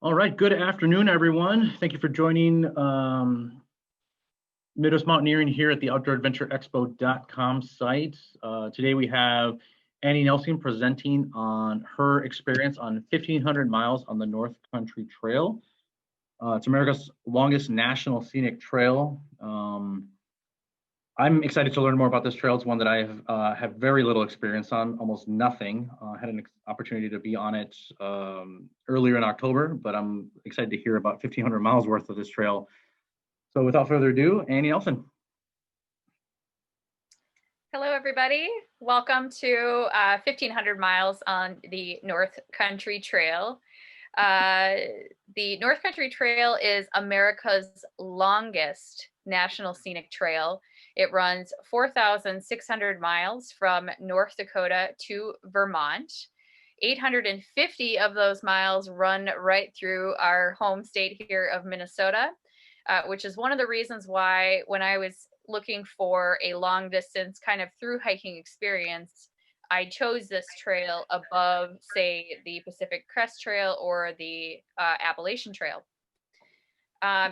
All right, good afternoon, everyone. Thank you for joining Midwest Mountaineering here at the OutdoorAdventureExpo.com site. Today we have Annie Nelson presenting on her experience on 1,500 miles on the North Country Trail. It's America's longest national scenic trail. I'm excited to learn more about this trail. It's one that I have very little experience on, almost nothing. I had an opportunity to be on it earlier in October, but I'm excited to hear about 1,500 miles worth of this trail. So without further ado, Annie Nelson. Hello, everybody. Welcome to 1,500 miles on the North Country Trail. The North Country Trail is America's longest national scenic trail. It runs 4,600 miles from North Dakota to Vermont. 850 of those miles run right through our home state here of Minnesota, which is one of the reasons why when I was looking for a long distance kind of through hiking experience, I chose this trail above, say, the Pacific Crest Trail or the Appalachian Trail.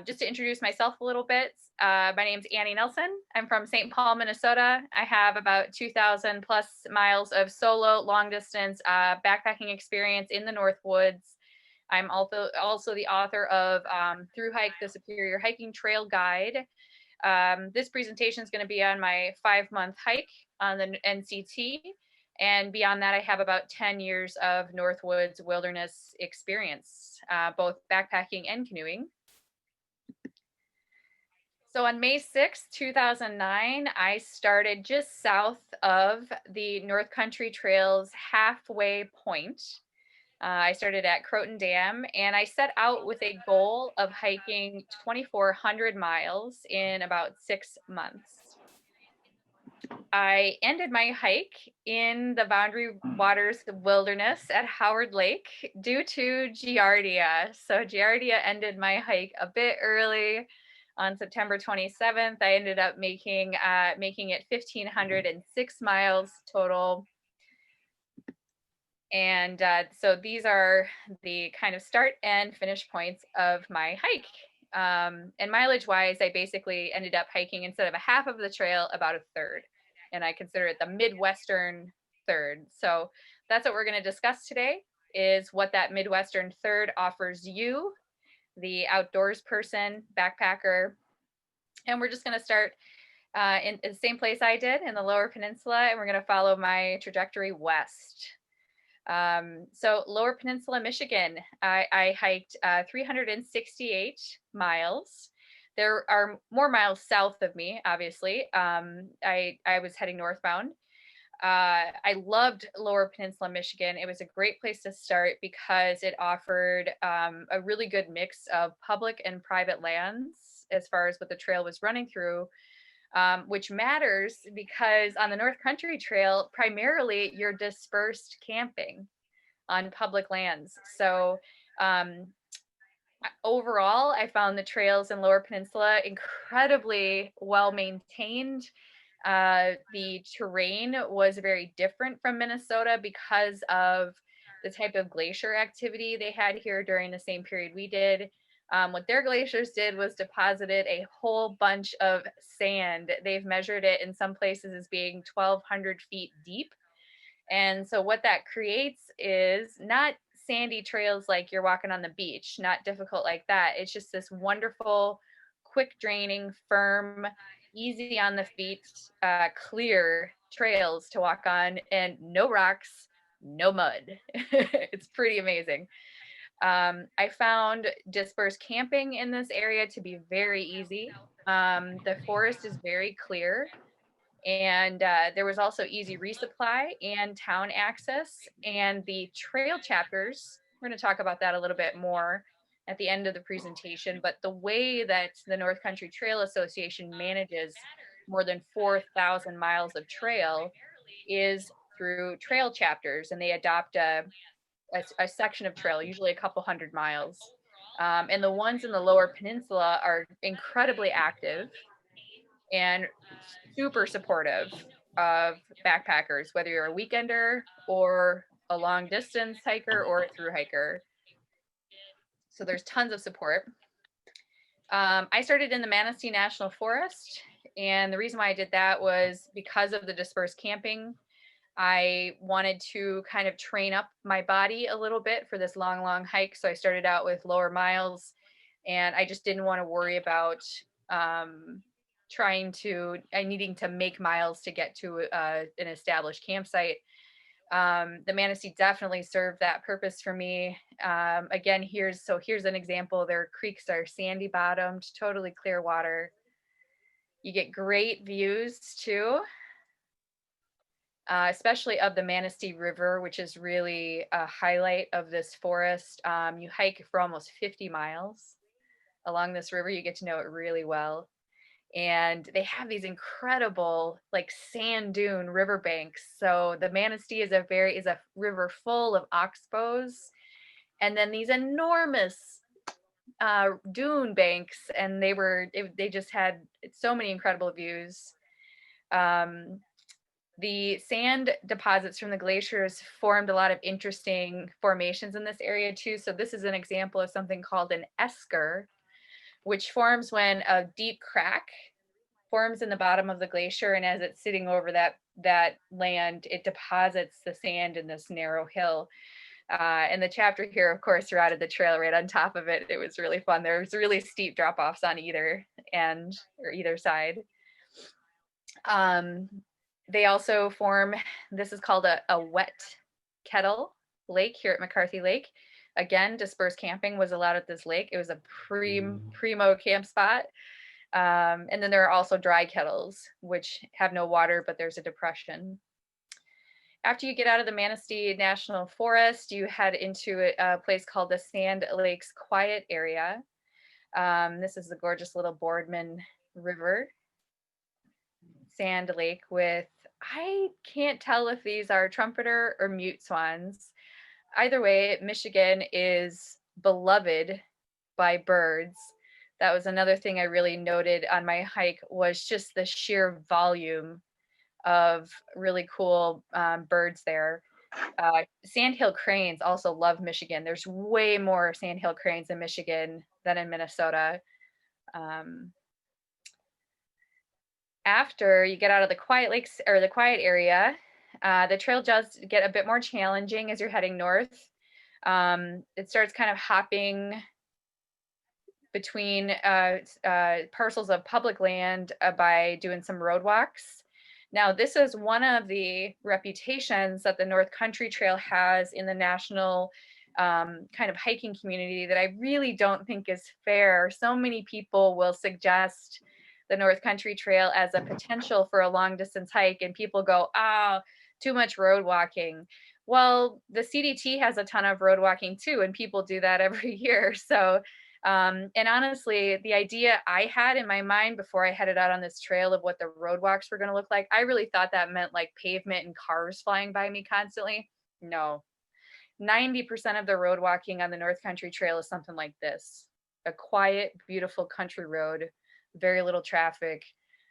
Just to introduce myself a little bit, my name's Annie Nelson. I'm from St. Paul, Minnesota. I have about 2,000 plus miles of solo long distance backpacking experience in the North Woods. I'm also the author of Through Hike, the Superior Hiking Trail Guide. This presentation is going to be on my 5-month hike on the NCT. And beyond that, I have about 10 years of Northwoods wilderness experience, both backpacking and canoeing. So on May 6, 2009, I started just south of the North Country Trail's halfway point. I started at Croton Dam, and I set out with a goal of hiking 2,400 miles in about 6 months. I ended my hike in the Boundary Waters Wilderness at Howard Lake due to Giardia. So Giardia ended my hike a bit early. On September 27th, I ended up making it 1,506 miles total. And so these are the kind of start and finish points of my hike. And mileage wise, I basically ended up hiking, instead of a half of the trail, about a third. And I consider it the Midwestern third. So that's what we're going to discuss today, is what that Midwestern third offers you, the outdoors person, backpacker. And we're just going to start in the same place I did, in the Lower Peninsula, and we're going to follow my trajectory west. So Lower Peninsula, Michigan, I hiked 368 miles. There are more miles south of me, obviously. I was heading northbound. I loved Lower Peninsula, Michigan. It was a great place to start because it offered a really good mix of public and private lands as far as what the trail was running through. Which matters because on the North Country Trail, primarily you're dispersed camping on public lands. So overall, I found the trails in Lower Peninsula incredibly well maintained. The terrain was very different from Minnesota because of the type of glacier activity they had here during the same period we did. What their glaciers did was deposited a whole bunch of sand. They've measured it in some places as being 1,200 feet deep. And so what that creates is not sandy trails like you're walking on the beach, not difficult like that. It's just this wonderful, quick draining, firm, easy on the feet, clear trails to walk on, and no rocks, no mud. It's pretty amazing. I found dispersed camping in this area to be very easy. The forest is very clear, and there was also easy resupply and town access. And the trail chapters, we're going to talk about that a little bit more at the end of the presentation, but the way that the North Country Trail Association manages more than 4,000 miles of trail is through trail chapters, and they adopt a section of trail, usually a couple hundred miles. And the ones in the Lower Peninsula are incredibly active and super supportive of backpackers, whether you're a weekender or a long distance hiker or a through hiker. So there's tons of support. I started in the Manistee National Forest, and the reason why I did that was because of the dispersed camping. I wanted to kind of train up my body a little bit for this long hike. So I started out with lower miles, and I just didn't want to worry about needing to make miles to get to an established campsite. The Manistee definitely served that purpose for me. Again, here's an example. Their creeks are sandy bottomed, totally clear water. You get great views too. Especially of the Manistee River, which is really a highlight of this forest. You hike for almost 50 miles along this river. You get to know it really well. And they have these incredible like sand dune riverbanks. So the Manistee is a river full of oxbows, and then these enormous dune banks, and they just had so many incredible views. The sand deposits from the glaciers formed a lot of interesting formations in this area too. So this is an example of something called an esker, which forms when a deep crack forms in the bottom of the glacier, and as it's sitting over that land, it deposits the sand in this narrow hill. And the chapter here, of course, routed the trail right on top of it. It was really fun. There was really steep drop-offs on either end or either side. They also form, this is called a wet kettle lake here at McCarthy Lake. Again, dispersed camping was allowed at this lake. It was a primo camp spot. And then there are also dry kettles, which have no water, but there's a depression. After you get out of the Manistee National Forest, you head into a place called the Sand Lakes Quiet Area. This is the gorgeous little Boardman River sand lake with, I can't tell if these are trumpeter or mute swans. Either way, Michigan is beloved by birds. That was another thing I really noted on my hike, was just the sheer volume of really cool birds there. Sandhill cranes also love Michigan. There's way more sandhill cranes in Michigan than in Minnesota. After you get out of the quiet lakes or the quiet area, the trail does get a bit more challenging as you're heading north. It starts kind of hopping between parcels of public land by doing some road walks. Now, this is one of the reputations that the North Country Trail has in the national kind of hiking community that I really don't think is fair. So many people will suggest the North Country Trail as a potential for a long distance hike, and people go, oh, too much road walking. Well, the CDT has a ton of road walking too, and people do that every year. So, and honestly, the idea I had in my mind before I headed out on this trail of what the road walks were going to look like, I really thought that meant like pavement and cars flying by me constantly. No, 90% of the road walking on the North Country Trail is something like this: a quiet, beautiful country road, very little traffic.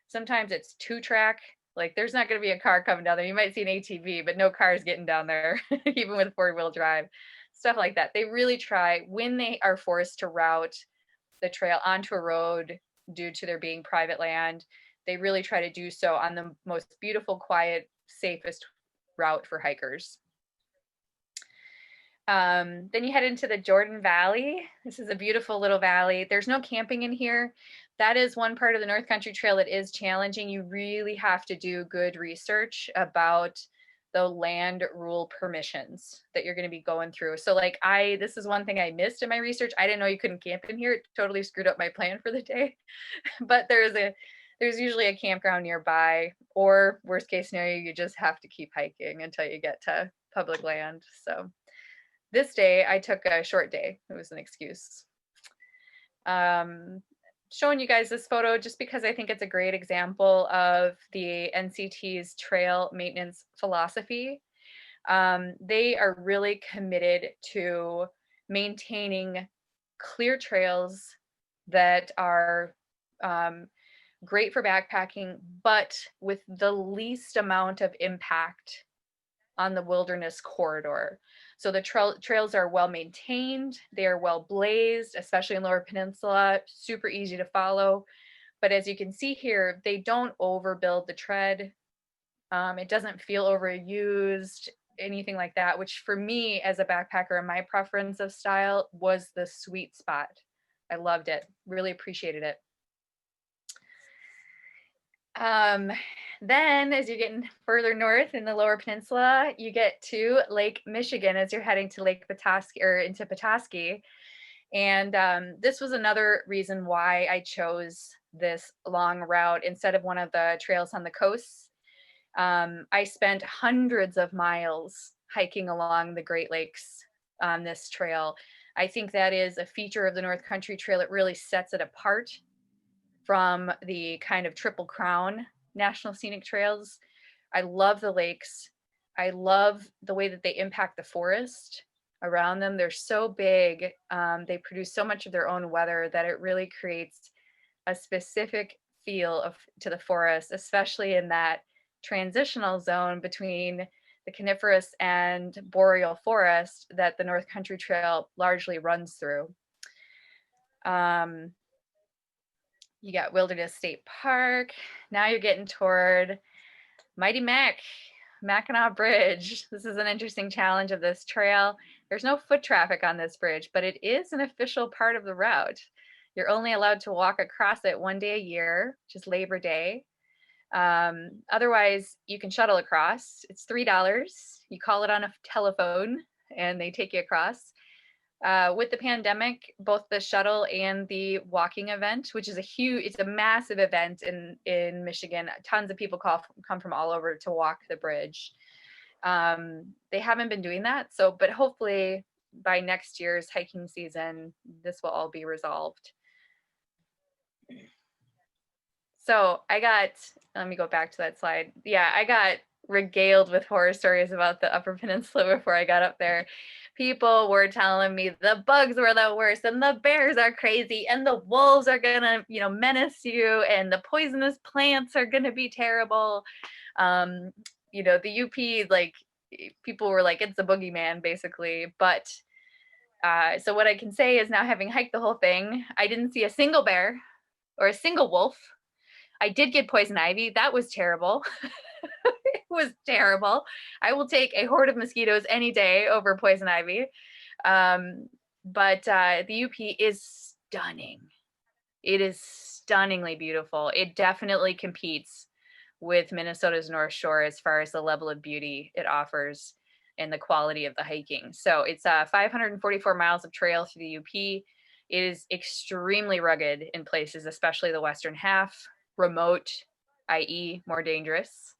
Sometimes it's 2-track. Like there's not going to be a car coming down there. You might see an ATV, but no cars getting down there, even with 4-wheel drive, stuff like that. They really try, when they are forced to route the trail onto a road due to there being private land, they really try to do so on the most beautiful, quiet, safest route for hikers. Then you head into the Jordan Valley. This is a beautiful little valley. There's no camping in here. That is one part of the North Country Trail that is challenging. You really have to do good research about the land rule permissions that you're going to be going through. So like this is one thing I missed in my research. I didn't know you couldn't camp in here. It totally screwed up my plan for the day. But there's usually a campground nearby, or worst case scenario, you just have to keep hiking until you get to public land. So this day I took a short day. It was an excuse. Showing you guys this photo just because I think it's a great example of the NCT's trail maintenance philosophy. They are really committed to maintaining clear trails that are great for backpacking, but with the least amount of impact on the wilderness corridor. So the trails are well maintained, they are well blazed, especially in Lower Peninsula, super easy to follow. But as you can see here, they don't overbuild the tread. It doesn't feel overused, anything like that, which for me as a backpacker and my preference of style was the sweet spot. I loved it, really appreciated it. Then as you're getting further north in the Lower Peninsula, you get to Lake Michigan as you're heading to Lake Petoskey or into Petoskey. And this was another reason why I chose this long route instead of one of the trails on the coast. I spent hundreds of miles hiking along the Great Lakes on this trail. I think that is a feature of the North Country Trail. It really sets it apart from the kind of Triple Crown National Scenic Trails. I love the lakes. I love the way that they impact the forest around them. They're so big. They produce so much of their own weather that it really creates a specific feel to the forest, especially in that transitional zone between the coniferous and boreal forest that the North Country Trail largely runs through. You got Wilderness State Park. Now you're getting toward Mighty Mackinac Bridge. This is an interesting challenge of this trail. There's no foot traffic on this bridge, but it is an official part of the route. You're only allowed to walk across it one day a year, which is Labor Day. Otherwise, you can shuttle across. It's $3. You call it on a telephone and they take you across. With the pandemic, both the shuttle and the walking event, which is it's a massive event in Michigan. Tons of people come from all over to walk the bridge. They haven't been doing that. But hopefully by next year's hiking season, this will all be resolved. So let me go back to that slide. Yeah, I got regaled with horror stories about the Upper Peninsula before I got up there. People were telling me the bugs were the worst and the bears are crazy and the wolves are gonna, menace you and the poisonous plants are gonna be terrible. The UP, like, people were like, it's the boogeyman basically. But so what I can say is, now having hiked the whole thing, I didn't see a single bear or a single wolf. I did get poison ivy. That was terrible. It was terrible. I will take a horde of mosquitoes any day over poison ivy. But the UP is stunning. It is stunningly beautiful. It definitely competes with Minnesota's North Shore as far as the level of beauty it offers and the quality of the hiking. So it's 544 miles of trail through the UP. It is extremely rugged in places, especially the western half, remote, i.e. more dangerous,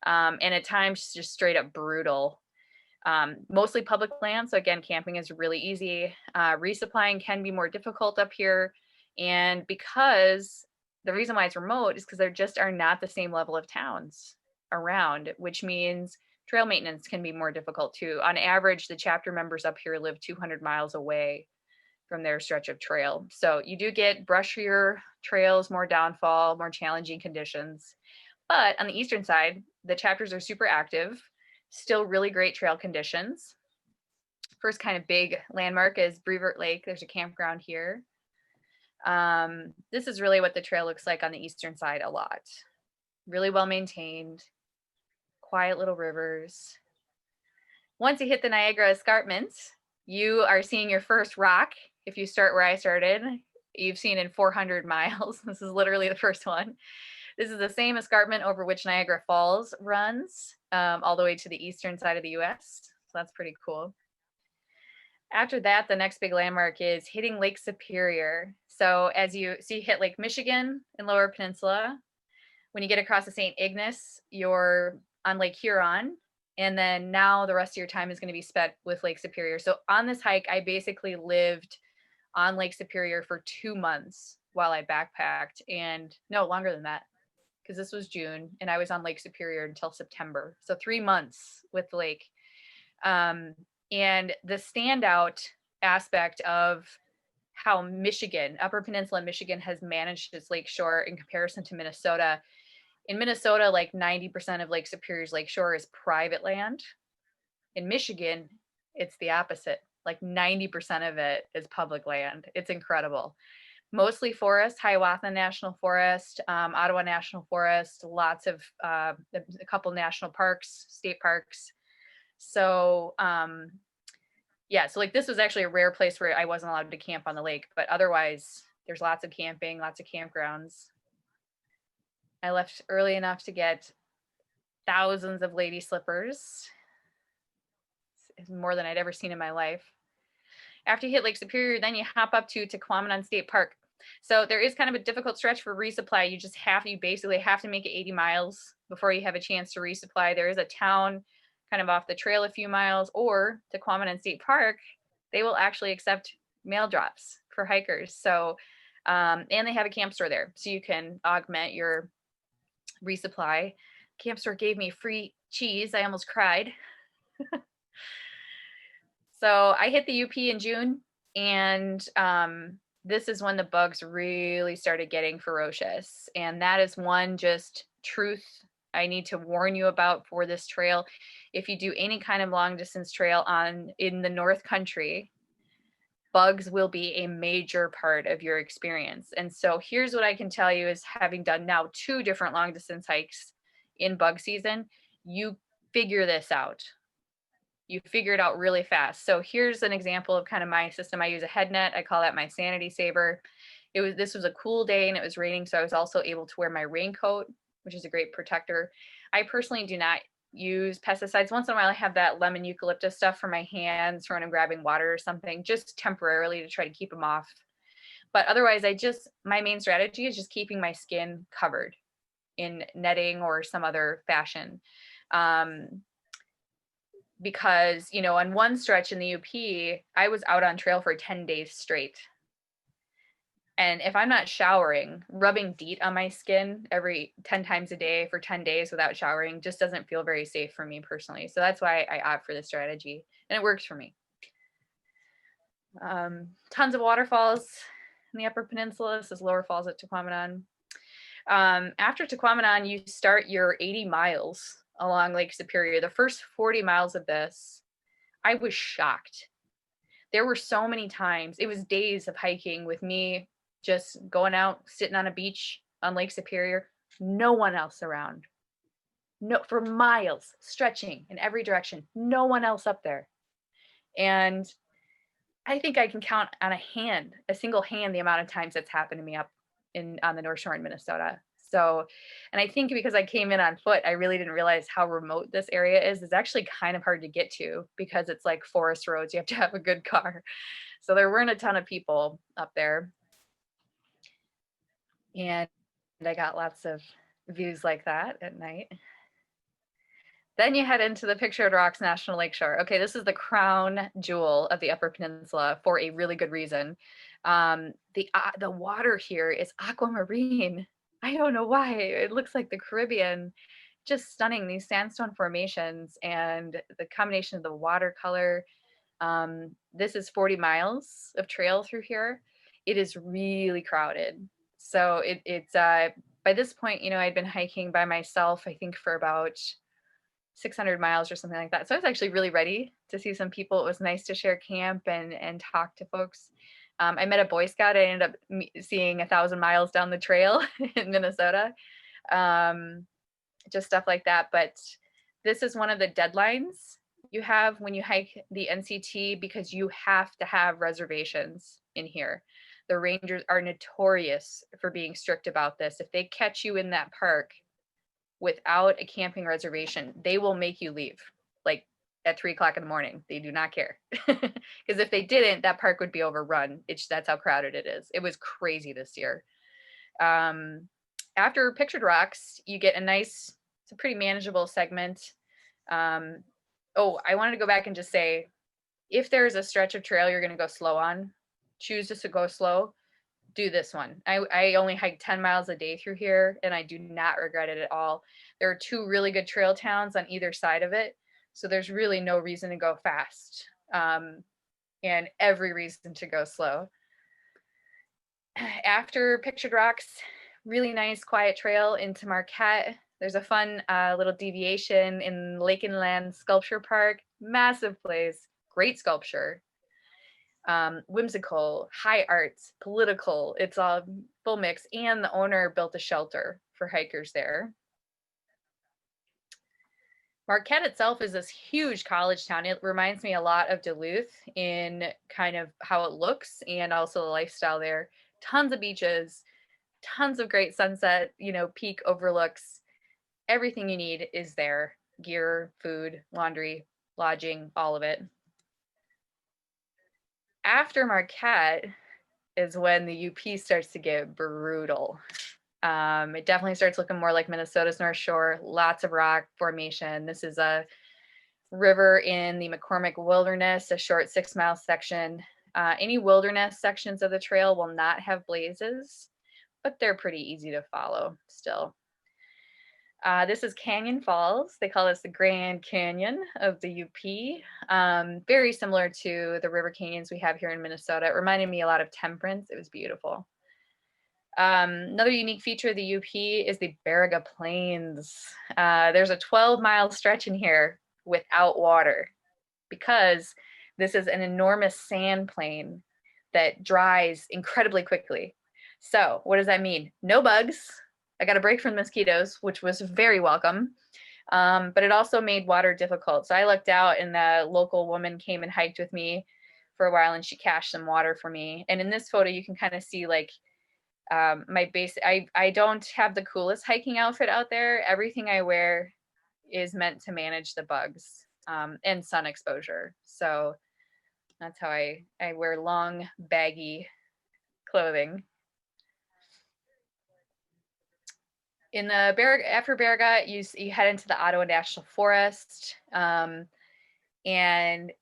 and at times just straight up brutal. Mostly public land, so again, camping is really easy. Resupplying can be more difficult up here, and because the reason why it's remote is because there just are not the same level of towns around, which means trail maintenance can be more difficult too. On average, the chapter members up here live 200 miles away from their stretch of trail. So you do get brushier trails, more downfall, more challenging conditions. But on the eastern side, the chapters are super active, still really great trail conditions. First kind of big landmark is Brevoort Lake. There's a campground here. This is really what the trail looks like on the eastern side a lot. Really well maintained, quiet little rivers. Once you hit the Niagara Escarpment, you are seeing your first rock. If you start where I started, you've seen in 400 miles. This is literally the first one. This is the same escarpment over which Niagara Falls runs, all the way to the eastern side of the US. So that's pretty cool. After that, the next big landmark is hitting Lake Superior. So as you hit Lake Michigan in Lower Peninsula. When you get across the St. Ignace, you're on Lake Huron. And then now the rest of your time is going to be spent with Lake Superior. So on this hike, I basically lived on Lake Superior for 2 months while I backpacked, and no, longer than that, because this was June and I was on Lake Superior until September. So 3 months with the lake. And the standout aspect of how Michigan, Upper Peninsula Michigan, has managed its lakeshore in comparison to Minnesota. In Minnesota, like 90% of Lake Superior's lakeshore is private land. In Michigan, it's the opposite. Like 90% of it is public land. It's incredible. Mostly forest, Hiawatha National Forest, Ottawa National Forest, lots of a couple national parks, state parks. So yeah, so like this was actually a rare place where I wasn't allowed to camp on the lake, but otherwise there's lots of camping, lots of campgrounds. I left early enough to get thousands of lady slippers. It's more than I'd ever seen in my life. After you hit Lake Superior, then you hop up to Tequamanon State Park. So there is kind of a difficult stretch for resupply. You basically have to make it 80 miles before you have a chance to resupply. There is a town kind of off the trail a few miles, or Tequamanon State Park, they will actually accept mail drops for hikers. So, and they have a camp store there, so you can augment your resupply. Camp store gave me free cheese. I almost cried. So I hit the UP in June, and this is when the bugs really started getting ferocious. And that is one just truth I need to warn you about for this trail. If you do any kind of long distance trail in the North Country, bugs will be a major part of your experience. And so here's what I can tell you is, having done now 2 different long distance hikes in bug season, you figure this out. You figure it out really fast. So here's an example of kind of my system. I use a head net. I call that my sanity saver. This was a cool day and it was raining, so I was also able to wear my raincoat, which is a great protector. I personally do not use pesticides. Once in a while I have that lemon eucalyptus stuff for my hands when I'm grabbing water or something, just temporarily to try to keep them off. But otherwise, my main strategy is just keeping my skin covered in netting or some other fashion. Because, on one stretch in the UP, I was out on trail for 10 days straight. And if I'm not showering, rubbing DEET on my skin every 10 times a day for 10 days without showering just doesn't feel very safe for me personally. So that's why I opt for this strategy, and it works for me. Tons of waterfalls in the Upper Peninsula. This is Lower Falls at Tequamanon. After Tequamanon, you start your 80 miles along Lake Superior. The first 40 miles of this, I was shocked. There were so many times, it was days of hiking with me just going out, sitting on a beach on Lake Superior, no one else around. No, for miles, stretching in every direction, no one else up there. And I think I can count on a single hand, the amount of times that's happened to me up on the North Shore in Minnesota. So, and I think because I came in on foot, I really didn't realize how remote this area is. It's actually kind of hard to get to because it's like forest roads. You have to have a good car. So there weren't a ton of people up there. And I got lots of views like that at night. Then you head into the Pictured Rocks National Lakeshore. Okay, this is the crown jewel of the Upper Peninsula for a really good reason. The water here is aquamarine. I don't know why. It looks like the Caribbean. Just stunning, these sandstone formations and the combination of the watercolor. This is 40 miles of trail through here. It is really crowded. So it's by this point, I'd been hiking by myself, I think for about 600 miles or something like that. So I was actually really ready to see some people. It was nice to share camp and talk to folks. I met a Boy Scout. I ended up seeing 1,000 miles down the trail in Minnesota. Just stuff like that. But this is one of the deadlines you have when you hike the NCT, because you have to have reservations in here. The rangers are notorious for being strict about this. If they catch you in that park without a camping reservation, they will make you leave, like at 3:00 in the morning. They do not care. Because if they didn't, that park would be overrun. That's how crowded it is. It was crazy this year. After Pictured Rocks, you get it's a pretty manageable segment. I wanted to go back and just say, if there's a stretch of trail you're going to go slow on, choose just to go slow, do this one. I only hiked 10 miles a day through here, and I do not regret it at all. There are 2 really good trail towns on either side of it, so there's really no reason to go fast, and every reason to go slow. After Pictured Rocks, really nice quiet trail into Marquette. There's a fun little deviation in Lake and Land Sculpture Park. Massive place, great sculpture. Whimsical, high arts, political. It's a full mix. And the owner built a shelter for hikers there. Marquette itself is this huge college town. It reminds me a lot of Duluth in kind of how it looks and also the lifestyle there. Tons of beaches, tons of great sunset, peak overlooks. Everything you need is there. Gear, food, laundry, lodging, all of it. After Marquette is when the UP starts to get brutal. It definitely starts looking more like Minnesota's North Shore, lots of rock formation. This is a river in the McCormick Wilderness, a short 6-mile section. Any wilderness sections of the trail will not have blazes, but they're pretty easy to follow still. This is Canyon Falls. They call this the Grand Canyon of the UP. Very similar to the river canyons we have here in Minnesota. It reminded me a lot of Temperance. It was beautiful. Another unique feature of the UP is the Baraga Plains. There's a 12-mile stretch in here without water because this is an enormous sand plain that dries incredibly quickly. So what does that mean? No bugs. I got a break from the mosquitoes, which was very welcome. But it also made water difficult. So I looked out and the local woman came and hiked with me for a while and she cached some water for me. And in this photo, you can kind of see like my base. I don't have the coolest hiking outfit out there. Everything I wear is meant to manage the bugs and sun exposure. So that's how I wear long, baggy clothing. In the after Baraga, you head into the Ottawa National Forest, and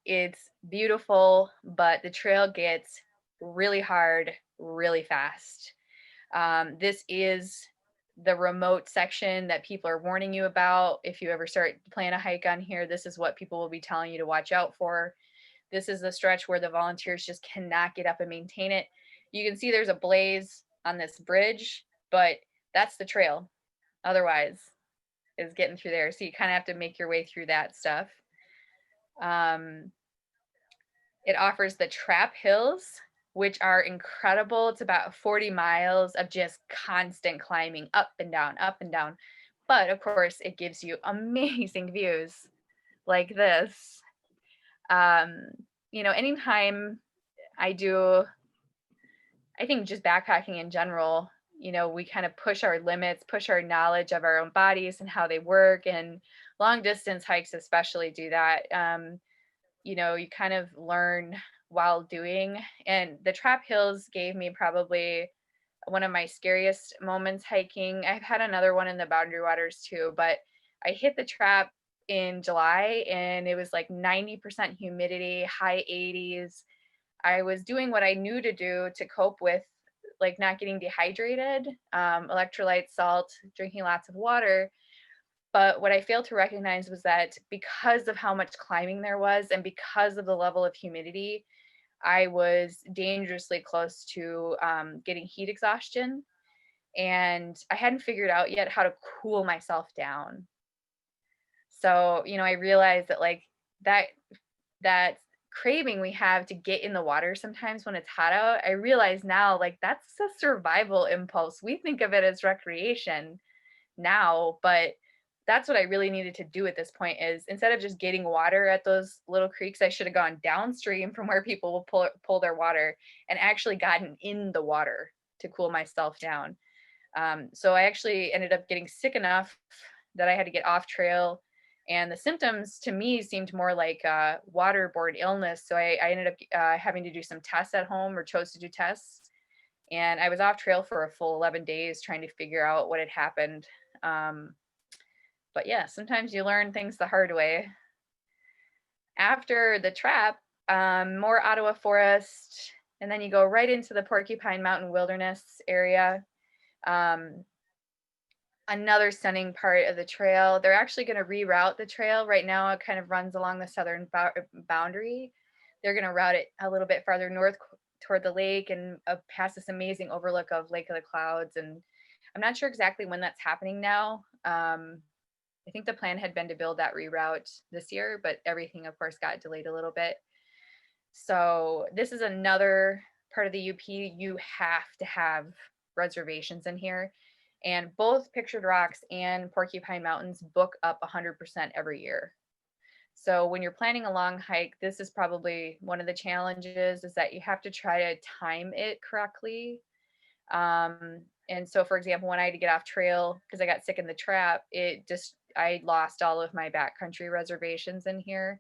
it's beautiful, but the trail gets really hard, really fast. This is the remote section that people are warning you about. If you ever start to plan a hike on here, this is what people will be telling you to watch out for. This is the stretch where the volunteers just cannot get up and maintain it. You can see there's a blaze on this bridge, but that's the trail. Otherwise, is getting through there. So you kind of have to make your way through that stuff. It offers the Trap Hills, which are incredible. It's about 40 miles of just constant climbing up and down, up and down. But of course, it gives you amazing views like this. Anytime I think just backpacking in general, we kind of push our limits, push our knowledge of our own bodies and how they work. And long distance hikes especially do that. You kind of learn while doing. And the Trap Hills gave me probably one of my scariest moments hiking. I've had another one in the Boundary Waters too, but I hit the Trap in July and it was like 90% humidity, high 80s. I was doing what I knew to do to cope with like not getting dehydrated, electrolyte, salt, drinking lots of water. But what I failed to recognize was that because of how much climbing there was and because of the level of humidity, I was dangerously close to getting heat exhaustion. And I hadn't figured out yet how to cool myself down. So, I realized that like that craving we have to get in the water sometimes when it's hot out, I realize now like that's a survival impulse. We think of it as recreation now, but that's what I really needed to do at this point is instead of just getting water at those little creeks, I should have gone downstream from where people will pull their water and actually gotten in the water to cool myself down. So I actually ended up getting sick enough that I had to get off trail. And the symptoms to me seemed more like waterborne illness. So I ended up having to do some tests at home or chose to do tests. And I was off trail for a full 11 days trying to figure out what had happened. But yeah, sometimes you learn things the hard way. After the Trap, more Ottawa Forest, and then you go right into the Porcupine Mountain Wilderness area. Another stunning part of the trail. They're actually going to reroute the trail. Right now, it kind of runs along the southern boundary. They're going to route it a little bit farther north toward the lake and past this amazing overlook of Lake of the Clouds. And I'm not sure exactly when that's happening now. I think the plan had been to build that reroute this year, but everything, of course, got delayed a little bit. So this is another part of the UP. You have to have reservations in here. And both Pictured Rocks and Porcupine Mountains book up 100% every year. So when you're planning a long hike, this is probably one of the challenges, is that you have to try to time it correctly. And so, for example, when I had to get off trail because I got sick in the trap, I lost all of my backcountry reservations in here.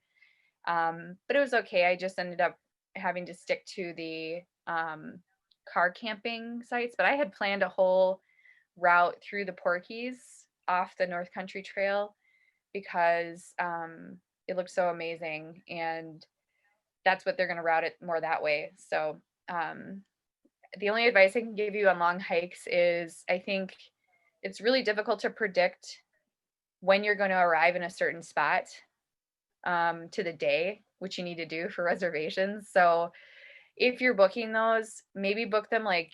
But it was okay. I just ended up having to stick to the car camping sites. But I had planned a whole route through the Porkies off the North Country Trail because it looked so amazing, and that's what they're going to route it more that way. So the only advice I can give you on long hikes is, I think it's really difficult to predict when you're going to arrive in a certain spot to the day, which you need to do for reservations. So if you're booking those, maybe book them like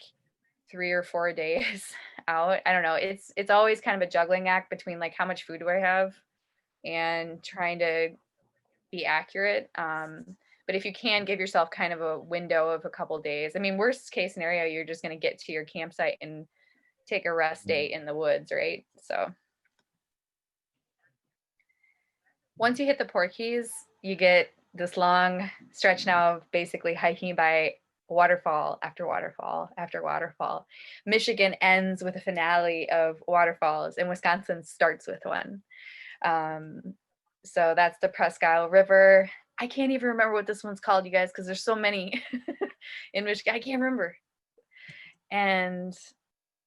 3 or 4 days out. I don't know. It's always kind of a juggling act between like, how much food do I have, and trying to be accurate. But if you can give yourself kind of a window of a couple days, I mean, worst case scenario, you're just going to get to your campsite and take a rest day in the woods, right? So once you hit the Porkies, you get this long stretch now of basically hiking by waterfall after waterfall after waterfall. Michigan ends with a finale of waterfalls, and Wisconsin starts with one. So that's the Presque Isle River. I can't even remember what this one's called, you guys, because there's so many in Michigan. I can't remember. And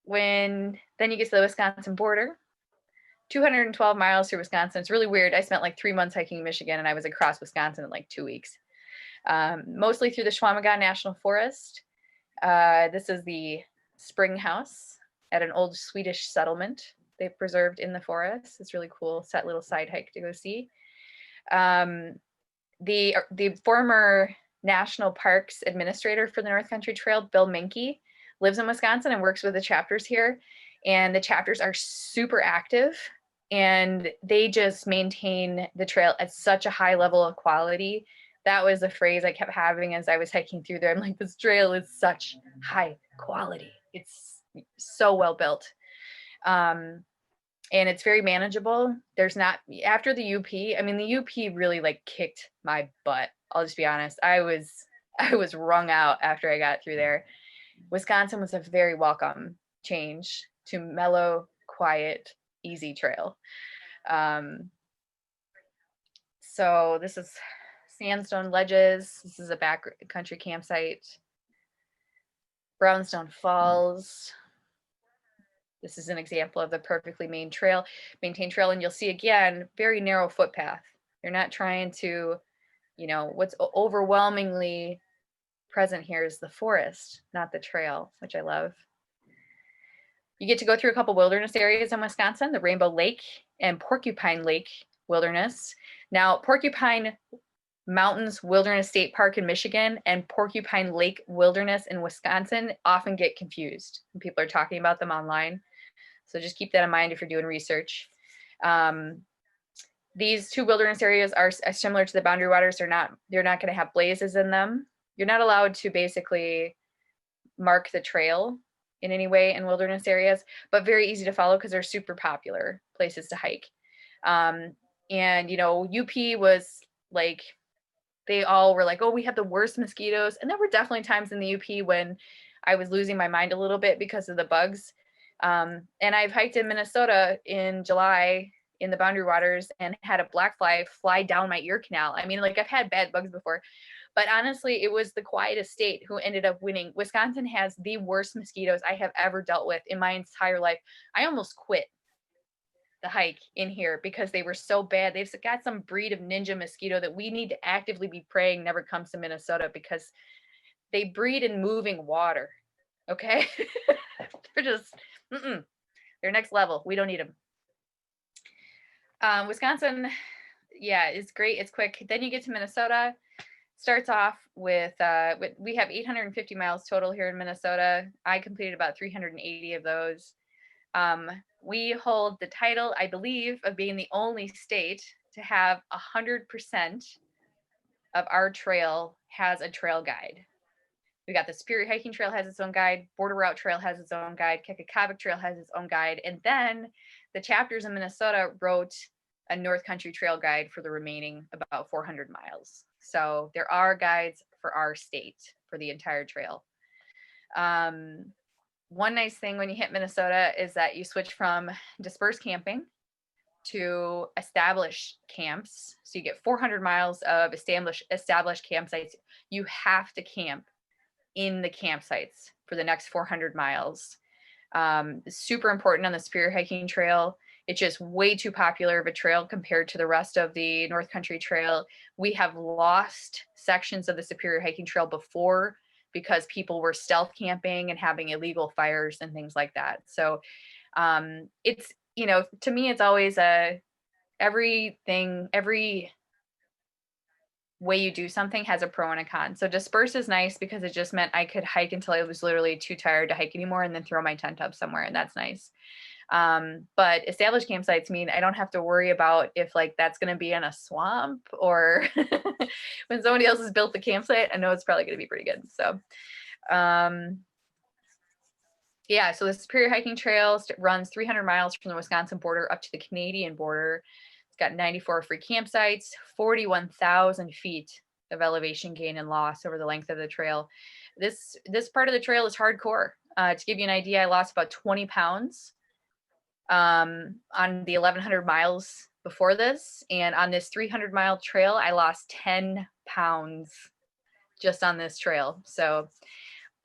then you get to the Wisconsin border, 212 miles through Wisconsin. It's really weird. I spent like 3 months hiking Michigan, and I was across Wisconsin in like 2 weeks. Mostly through the Schwammergau National Forest. This is the spring house at an old Swedish settlement they've preserved in the forest. It's really cool. It's that little side hike to go see. The former National Parks Administrator for the North Country Trail, Bill Menke, lives in Wisconsin and works with the chapters here. And the chapters are super active, and they just maintain the trail at such a high level of quality. That was a phrase I kept having as I was hiking through there. I'm like, this trail is such high quality. It's so well built. And it's very manageable. There's not, after the UP, I mean, the UP really like kicked my butt. I'll just be honest. I was wrung out after I got through there. Wisconsin was a very welcome change to mellow, quiet, easy trail. So this is Sandstone Ledges. This is a backcountry campsite. Brownstone Falls. This is an example of the perfectly maintained trail, and you'll see again, very narrow footpath. You're not trying to, what's overwhelmingly present here is the forest, not the trail, which I love. You get to go through a couple wilderness areas in Wisconsin, the Rainbow Lake and Porcupine Lake Wilderness. Now, Porcupine Mountains Wilderness State Park in Michigan and Porcupine Lake Wilderness in Wisconsin often get confused when people are talking about them online. So just keep that in mind if you're doing research. These two wilderness areas are similar to the Boundary Waters. They're not going to have blazes in them. You're not allowed to basically mark the trail in any way in wilderness areas, but very easy to follow because they're super popular places to hike. And, UP was like, they all were like, oh, we have the worst mosquitoes. And there were definitely times in the UP when I was losing my mind a little bit because of the bugs. And I've hiked in Minnesota in July in the Boundary Waters and had a black fly down my ear canal. I mean, like, I've had bad bugs before, but honestly, it was the quietest state who ended up winning. Wisconsin has the worst mosquitoes I have ever dealt with in my entire life. I almost quit the hike in here because they were so bad. They've got some breed of ninja mosquito that we need to actively be praying never comes to Minnesota, because they breed in moving water. Okay. They're just, they're next level. We don't need them. Wisconsin, yeah, it's great. It's quick. Then you get to Minnesota. Starts off with we have 850 miles total here in Minnesota. I completed about 380 of those. We hold the title, I believe, of being the only state to have 100% of our trail has a trail guide. We got the Superior Hiking Trail has its own guide, Border Route Trail has its own guide, Kekakavik Trail has its own guide, and then the chapters in Minnesota wrote a North Country Trail guide for the remaining about 400 miles. So there are guides for our state for the entire trail. One nice thing when you hit Minnesota is that you switch from dispersed camping to established camps. So you get 400 miles of established campsites. You have to camp in the campsites for the next 400 miles. Super important on the Superior Hiking Trail. It's just way too popular of a trail compared to the rest of the North Country Trail. We have lost sections of the Superior Hiking Trail before because people were stealth camping and having illegal fires and things like that. So it's, to me, it's always every way you do something has a pro and a con. So disperse is nice because it just meant I could hike until I was literally too tired to hike anymore and then throw my tent up somewhere, and that's nice. But established campsites mean I don't have to worry about if that's going to be in a swamp or when somebody else has built the campsite, I know it's probably going to be pretty good. So yeah, so the Superior Hiking Trail runs 300 miles from the Wisconsin border up to the Canadian border. It's got 94 free campsites, 41,000 feet of elevation gain and loss over the length of the trail. This part of the trail is hardcore. To give you an idea, I lost about 20 pounds on the 1,100 miles before this. And on this 300-mile trail, I lost 10 pounds just on this trail. So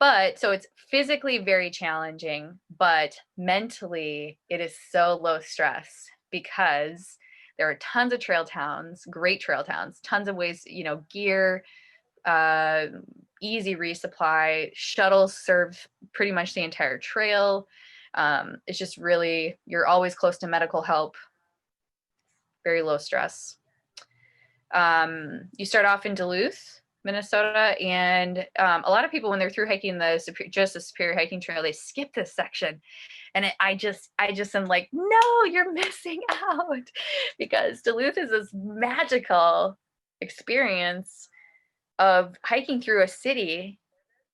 it's physically very challenging, but mentally it is so low stress because there are tons of trail towns, great trail towns, tons of ways, gear, easy resupply, shuttles serve pretty much the entire trail. It's just really, you're always close to medical help, very low stress. You start off in Duluth, Minnesota, and a lot of people, when they're through hiking the Superior Hiking Trail, they skip this section, and I just am like, no, you're missing out, because Duluth is this magical experience of hiking through a city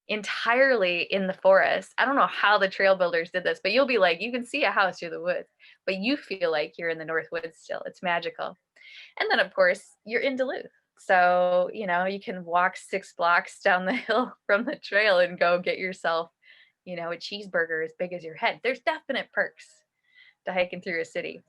entirely in the forest. I don't know how the trail builders did this, but you'll be like, you can see a house through the woods, but you feel like you're in the North Woods still. It's magical. And then of course you're in Duluth. So, you can walk 6 blocks down the hill from the trail and go get yourself, a cheeseburger as big as your head. There's definite perks to hiking through a city.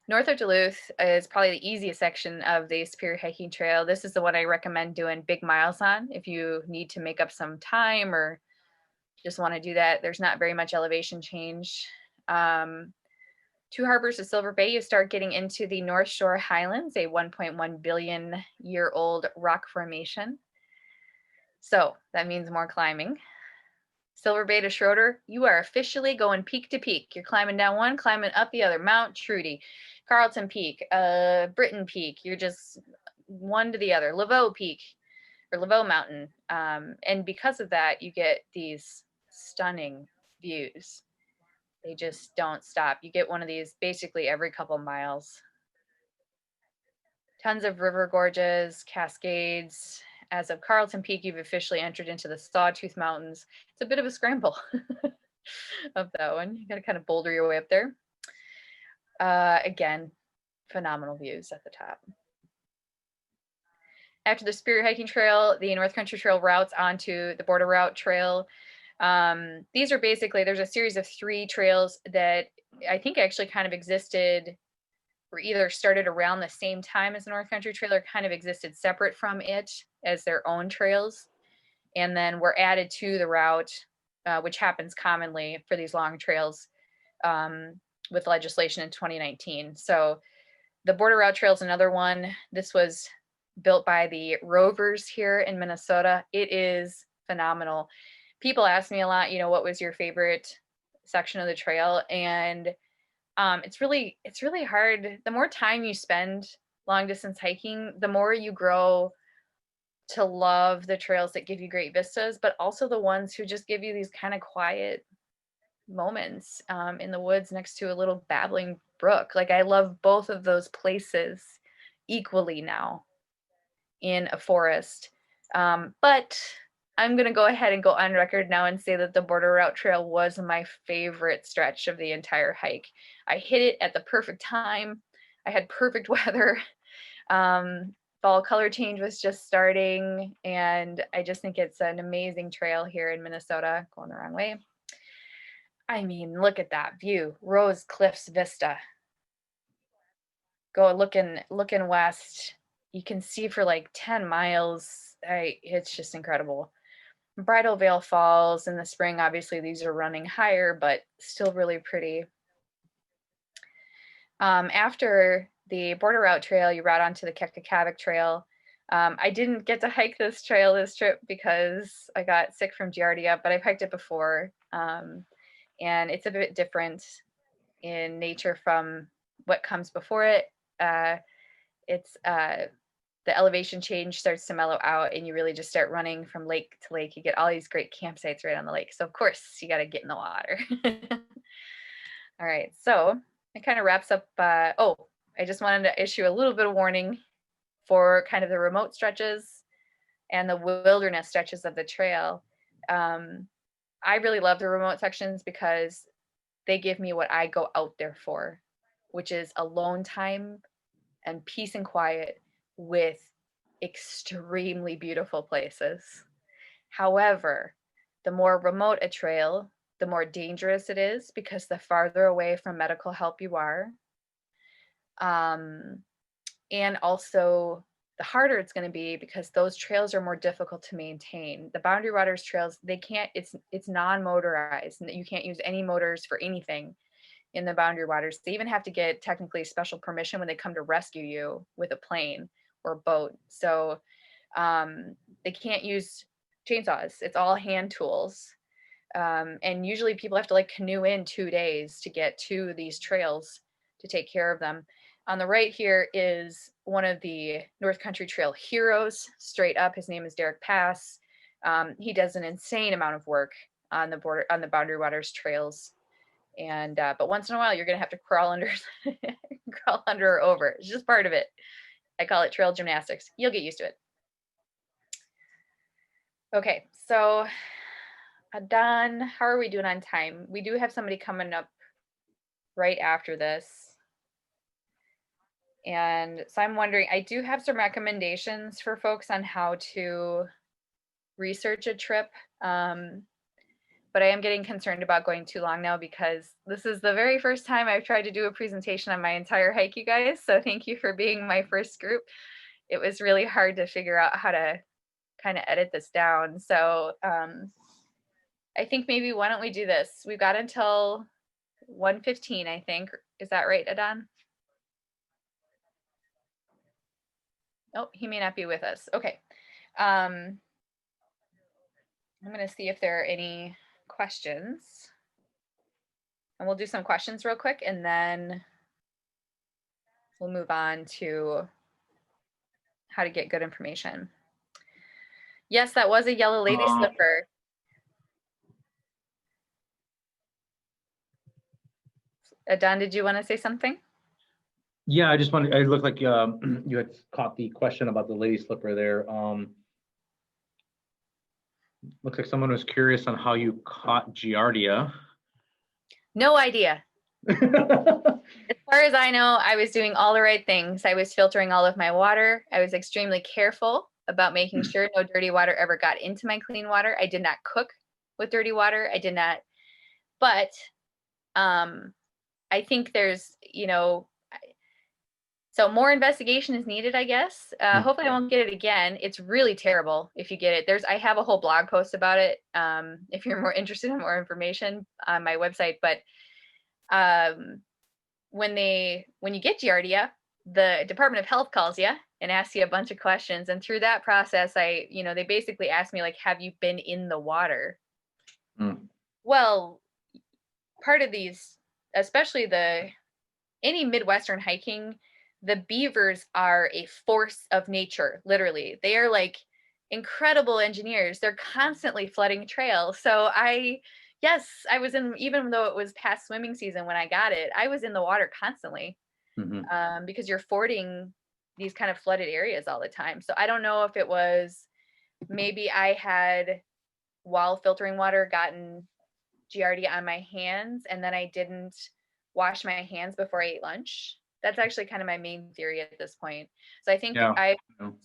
North of Duluth is probably the easiest section of the Superior Hiking Trail. This is the one I recommend doing big miles on if you need to make up some time or just want to do that. There's not very much elevation change. 2 harbors of Silver Bay, you start getting into the North Shore Highlands, a 1.1 billion year old rock formation. So that means more climbing. Silver Bay to Schroeder, you are officially going peak to peak. You're climbing down one, climbing up the other. Mount Trudy, Carlton Peak, Britton Peak. You're just one to the other. Laveau Peak or Laveau Mountain. And because of that, you get these stunning views. They just don't stop. You get one of these basically every couple miles. Tons of river gorges, cascades. As of Carlton Peak, you've officially entered into the Sawtooth Mountains. It's a bit of a scramble of that one. You got to kind of boulder your way up there. Again, phenomenal views at the top. After the Superior Hiking Trail, the North Country Trail routes onto the Border Route Trail. These are basically, there's a series of 3 trails that I think actually kind of existed or either started around the same time as the North Country Trail or kind of existed separate from it as their own trails, and then were added to the route, which happens commonly for these long trails with legislation in 2019. So the Border Route Trail is another one. This was built by the Rovers here in Minnesota. It is phenomenal. People ask me a lot, what was your favorite section of the trail? And it's really hard. The more time you spend long distance hiking, the more you grow to love the trails that give you great vistas, but also the ones who just give you these kind of quiet moments in the woods next to a little babbling brook. Like, I love both of those places equally now in a forest. But I'm going to go ahead and go on record now and say that the Border Route Trail was my favorite stretch of the entire hike. I hit it at the perfect time. I had perfect weather. Fall color change was just starting, and I just think it's an amazing trail here in Minnesota. Going the wrong way. I mean, look at that view. Rose Cliffs Vista. Go looking west. You can see for like 10 miles. It's just incredible. Bridal Veil Falls in the spring, obviously these are running higher, but still really pretty. After the Border Route Trail, you route onto the Kekakavik Trail. I didn't get to hike this trail this trip because I got sick from Giardia, but I've hiked it before. And it's a bit different in nature from what comes before it. The elevation change starts to mellow out, and you really just start running from lake to lake. You get all these great campsites right on the lake. So of course you got to get in the water. All right, so it kind of wraps up. I just wanted to issue a little bit of warning for kind of the remote stretches and the wilderness stretches of the trail. I really love the remote sections because they give me what I go out there for, which is alone time and peace and quiet with extremely beautiful places. However, the more remote a trail, the more dangerous it is because the farther away from medical help you are. And also the harder it's going to be because those trails are more difficult to maintain. The Boundary Waters trails, it's non-motorized. You can't use any motors for anything in the Boundary Waters. They even have to get technically special permission when they come to rescue you with a plane or a boat. So they can't use chainsaws. It's all hand tools. And usually people have to like canoe in 2 days to get to these trails to take care of them. On the right here is one of the North Country Trail heroes, straight up. His name is Derek Pass. He does an insane amount of work on the Boundary Waters trails. And but once in a while you're gonna have to crawl under or over. It's just part of it. I call it trail gymnastics. You'll get used to it. Okay, so Don, how are we doing on time? We do have somebody coming up right after this. And so I'm wondering, I do have some recommendations for folks on how to research a trip. But I am getting concerned about going too long now because this is the very first time I've tried to do a presentation on my entire hike, you guys. So thank you for being my first group. It was really hard to figure out how to kind of edit this down. So I think maybe why don't we do this? We've got until 1:15, I think. Is that right, Adon? Oh, he may not be with us. Okay. I'm going to see if there are any questions. And we'll do some questions real quick, and then we'll move on to how to get good information. Yes, that was a yellow lady slipper. Don, did you want to say something? Yeah, I just wanted, it looked like you had caught the question about the lady slipper there. Looks like someone was curious on how you caught Giardia. No idea. As far as I know, I was doing all the right things. I was filtering all of my water. I was extremely careful about making sure no dirty water ever got into my clean water. I did not cook with dirty water. I did not. But I think there's, so more investigation is needed, I guess. Hopefully I won't get it again. It's really terrible if you get it. I have a whole blog post about it if you're more interested in more information on my website. But when you get Giardia, the Department of Health calls you and asks you a bunch of questions. And through that process, they basically ask me, like, have you been in the water? Well, part of these, especially any Midwestern hiking, the beavers are a force of nature, literally. They are like incredible engineers. They're constantly flooding trails. So I Yes, I was in, even though it was past swimming season when I got it, I was in the water constantly, Hmm. because you're fording these kind of flooded areas all the time. So I don't know if it was, maybe I had, while filtering water, gotten Giardia on my hands, and then I didn't wash my hands before I ate lunch. That's actually kind of my main theory at this point. So I think Yeah.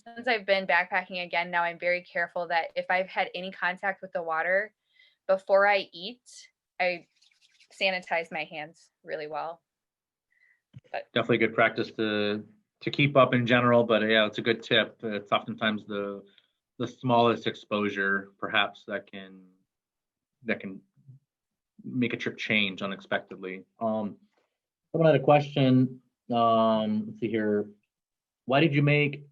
since I've been backpacking again, now I'm very careful that if I've had any contact with the water before I eat, I sanitize my hands really well. But Definitely good practice to keep up in general, but yeah, it's a good tip. It's oftentimes the smallest exposure, perhaps that can make a trip change unexpectedly. Someone had a question. Let's see here. Why did you make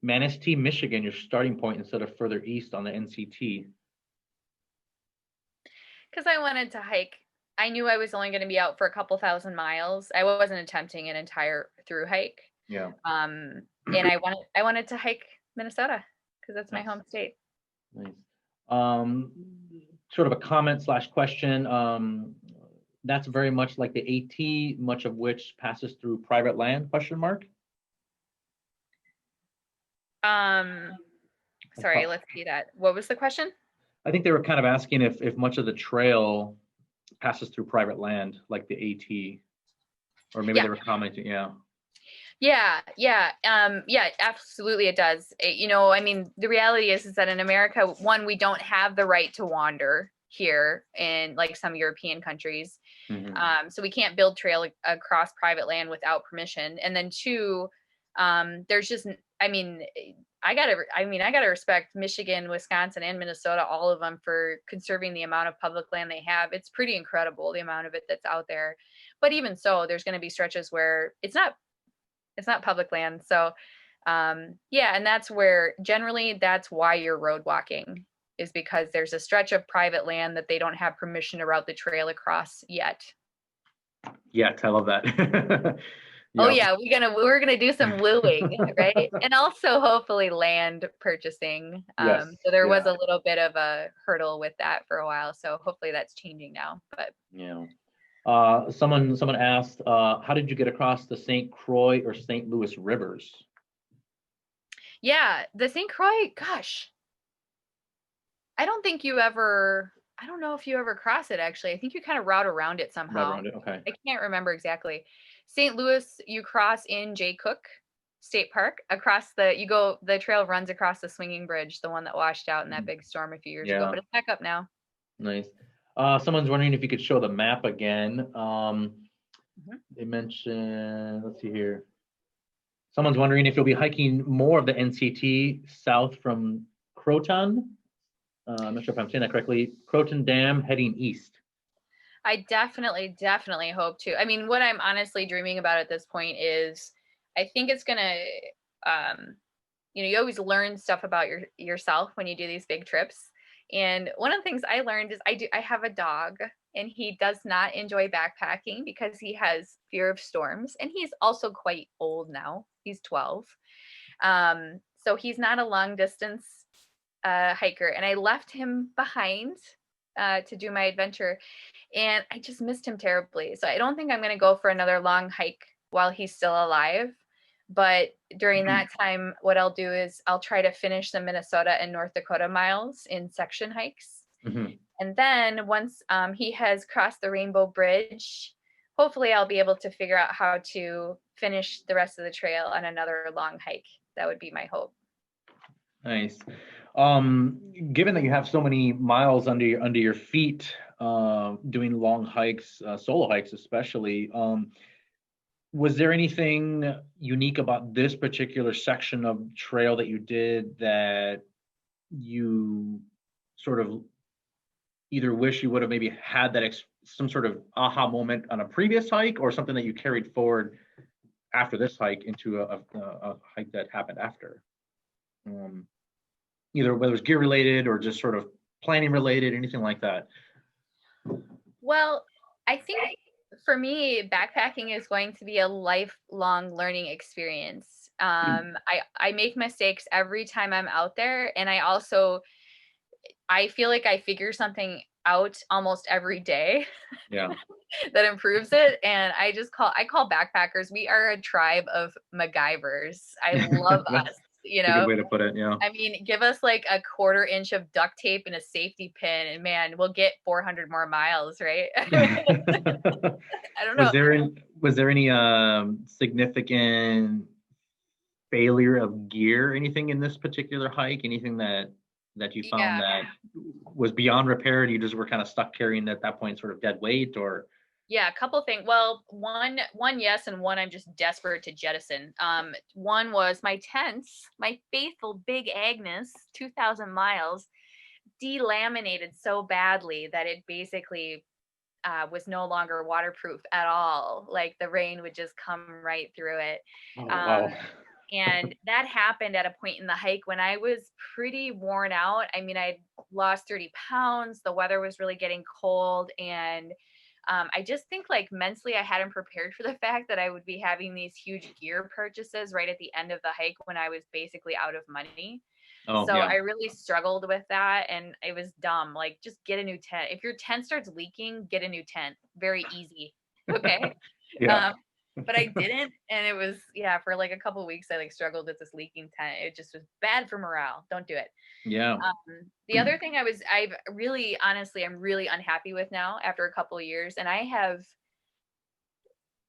Manistee, Michigan, your starting point instead of further east on the NCT? because I wanted to hike, I knew I was only going to be out for a couple thousand miles. I wasn't attempting an entire through hike. Yeah, And I wanted to hike Minnesota because that's my nice, home state. nice. Um, Sort of a comment slash question. That's very much like the AT, much of which passes through private land? Question mark. Um, Sorry, let's see that. What was the question? I think they were kind of asking if much of the trail passes through private land, like the AT, or maybe Yeah. they were commenting. Yeah. Yeah, absolutely it does. I mean, the reality is that in America, one, we don't have the right to wander here in like some European countries. Hmm. So we can't build trail across private land without permission. And then two, there's just, I mean, I gotta respect Michigan, Wisconsin, and Minnesota, all of them, for conserving the amount of public land they have. It's pretty incredible the amount of it that's out there. But even so, there's going to be stretches where it's not public land. So yeah, and that's where generally that's why you're road walking, is because there's a stretch of private land that they don't have permission to route the trail across yet. Yeah, I love that. Oh Yep. yeah, we're gonna do some wooing, right? And also hopefully land purchasing. Yes. So there was Yeah. a little bit of a hurdle with that for a while. So hopefully that's changing now. But Yeah. Someone asked, how did you get across the St. Croix or St. Louis rivers? yeah, the St. Croix, gosh, I don't know if you ever cross it actually. I think you kind of route around it Right somehow. around it. Okay. I can't remember exactly. St. Louis, you cross in Jay Cook State Park. The trail runs across the swinging bridge, the one that washed out in that Mhm. big storm a few years ago, Yeah. but it's back up now. Nice. Someone's wondering if you could show the map again. Mhm. They mentioned, let's see here. Someone's wondering if you'll be hiking more of the NCT south from Croton. I'm not sure if I'm saying that correctly. Croton Dam heading east. I definitely hope to. I mean, what I'm honestly dreaming about at this point is I think it's gonna you always learn stuff about yourself when you do these big trips. And one of the things I learned is I have a dog, and he does not enjoy backpacking because he has fear of storms, and he's also quite old now. He's 12. So he's not a long distance hiker, and I left him behind to do my adventure, and I just missed him terribly. So I don't think I'm going to go for another long hike while he's still alive. But during that time, what I'll do is I'll try to finish the Minnesota and North Dakota miles in section hikes. Mhm. And then once he has crossed the Rainbow Bridge, hopefully I'll be able to figure out how to finish the rest of the trail on another long hike. That would be my hope. Nice. Given that you have so many miles under your feet, doing long hikes, solo hikes especially, was there anything unique about this particular section of trail that you did that you sort of either wish you would have maybe had that some sort of aha moment on a previous hike, or something that you carried forward after this hike into a hike that happened after? Um, Either whether it's gear related or just sort of planning related, anything like that. Well, I think for me, backpacking is going to be a lifelong learning experience. I make mistakes every time I'm out there, and I also I feel like I figure something out almost every day Yeah. that improves it. And I call backpackers, we are a tribe of MacGyvers. I love us, you That's a good know? way to put it. Yeah. I mean, give us like a 1/4 inch of duct tape and a safety pin, and man, we'll get 400 more miles, right? I don't know. Was there any significant failure of gear, anything in this particular hike? Anything that you found Yeah. that was beyond repair and you just were kind of stuck carrying at that point sort of dead weight, or? Yeah, a couple things. Well, one yes, and one I'm just desperate to jettison. One was my tents, my faithful Big Agnes, 2,000 miles, delaminated so badly that it basically was no longer waterproof at all. Like the rain would just come right through it. Oh, Um, wow. and that happened at a point in the hike when I was pretty worn out. I mean, I'd lost 30 pounds. The weather was really getting cold. And I just think like mentally, I hadn't prepared for the fact that I would be having these huge gear purchases right at the end of the hike when I was basically out of money. Oh, So yeah. I really struggled with that, and it was dumb. Like, just get a new tent. If your tent starts leaking, get a new tent. Very easy. Okay. Yeah. Um, but I didn't, and it was, yeah, for like a couple of weeks I like struggled with this leaking tent. It just was bad for morale. Don't do it. Yeah. The other thing I've really honestly I'm really unhappy with now after a couple of years, and I have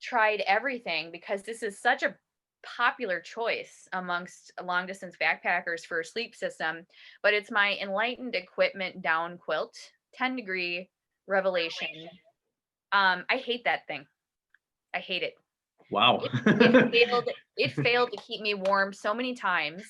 tried everything because this is such a popular choice amongst long distance backpackers for a sleep system, but it's my Enlightened Equipment down quilt, 10-degree Revelation. I hate that thing. I hate it. Wow. It failed to keep me warm so many times.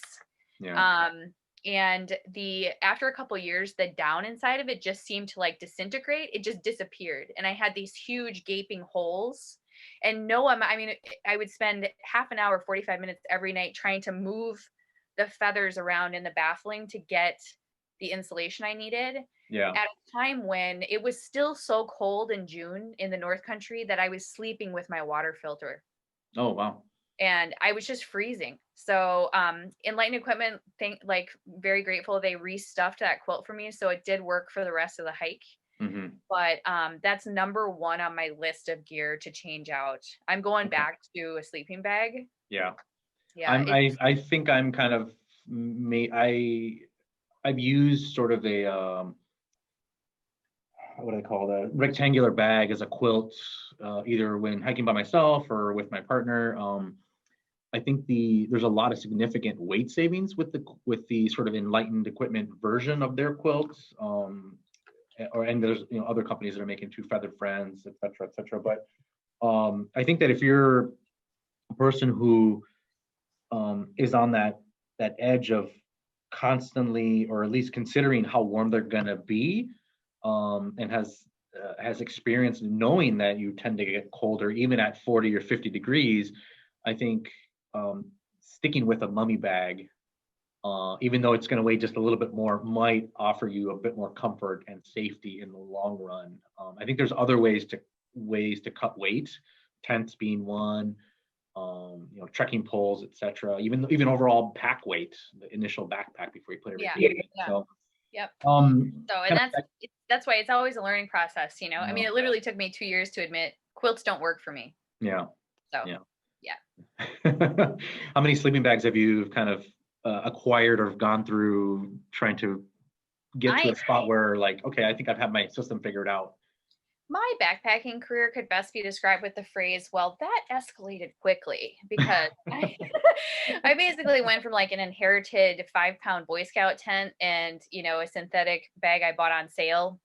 Yeah. Um, and the after a couple years, the down inside of it just seemed to like disintegrate. It just disappeared, and I had these huge gaping holes. And no, I mean, I would spend half an hour, 45 minutes every night trying to move the feathers around in the baffling to get the insulation I needed. Yeah. At a time when it was still so cold in June in the North Country that I was sleeping with my water filter Oh, wow. and I was just freezing. So Enlightened Equipment, like very grateful they restuffed that quilt for me, so it did work for the rest of the hike. Hmm. But that's number one on my list of gear to change out. I'm going Okay. back to a sleeping bag. Yeah. Yeah, I think I'm kind of I've used sort of a what do I call that, rectangular bag as a quilt, either when hiking by myself or with my partner. I think there's a lot of significant weight savings with the sort of Enlightened Equipment version of their quilts. And there's other companies that are making two feathered friends, et cetera, et cetera. But I think that if you're a person who is on that edge of constantly, or at least considering how warm they're gonna be, and has experience knowing that you tend to get colder even at 40 or 50 degrees, I think sticking with a mummy bag, even though it's going to weigh just a little bit more, might offer you a bit more comfort and safety in the long run. I think there's other ways to cut weight, tents being one, trekking poles, etc. Even overall pack weight, the initial backpack before you put yeah, everything in. yeah, So, yep. So, and kind that's why it's always a learning process. I mean, of, it literally took me 2 years to admit quilts don't work for me. yeah, So, yeah. yeah. How many sleeping bags have you kind of acquired or gone through trying to get to I a spot where, like, okay, I think I've had my system figured out? My backpacking career could best be described with the phrase, well, that escalated quickly because I basically went from like an inherited 5-pound Boy Scout tent and, a synthetic bag I bought on sale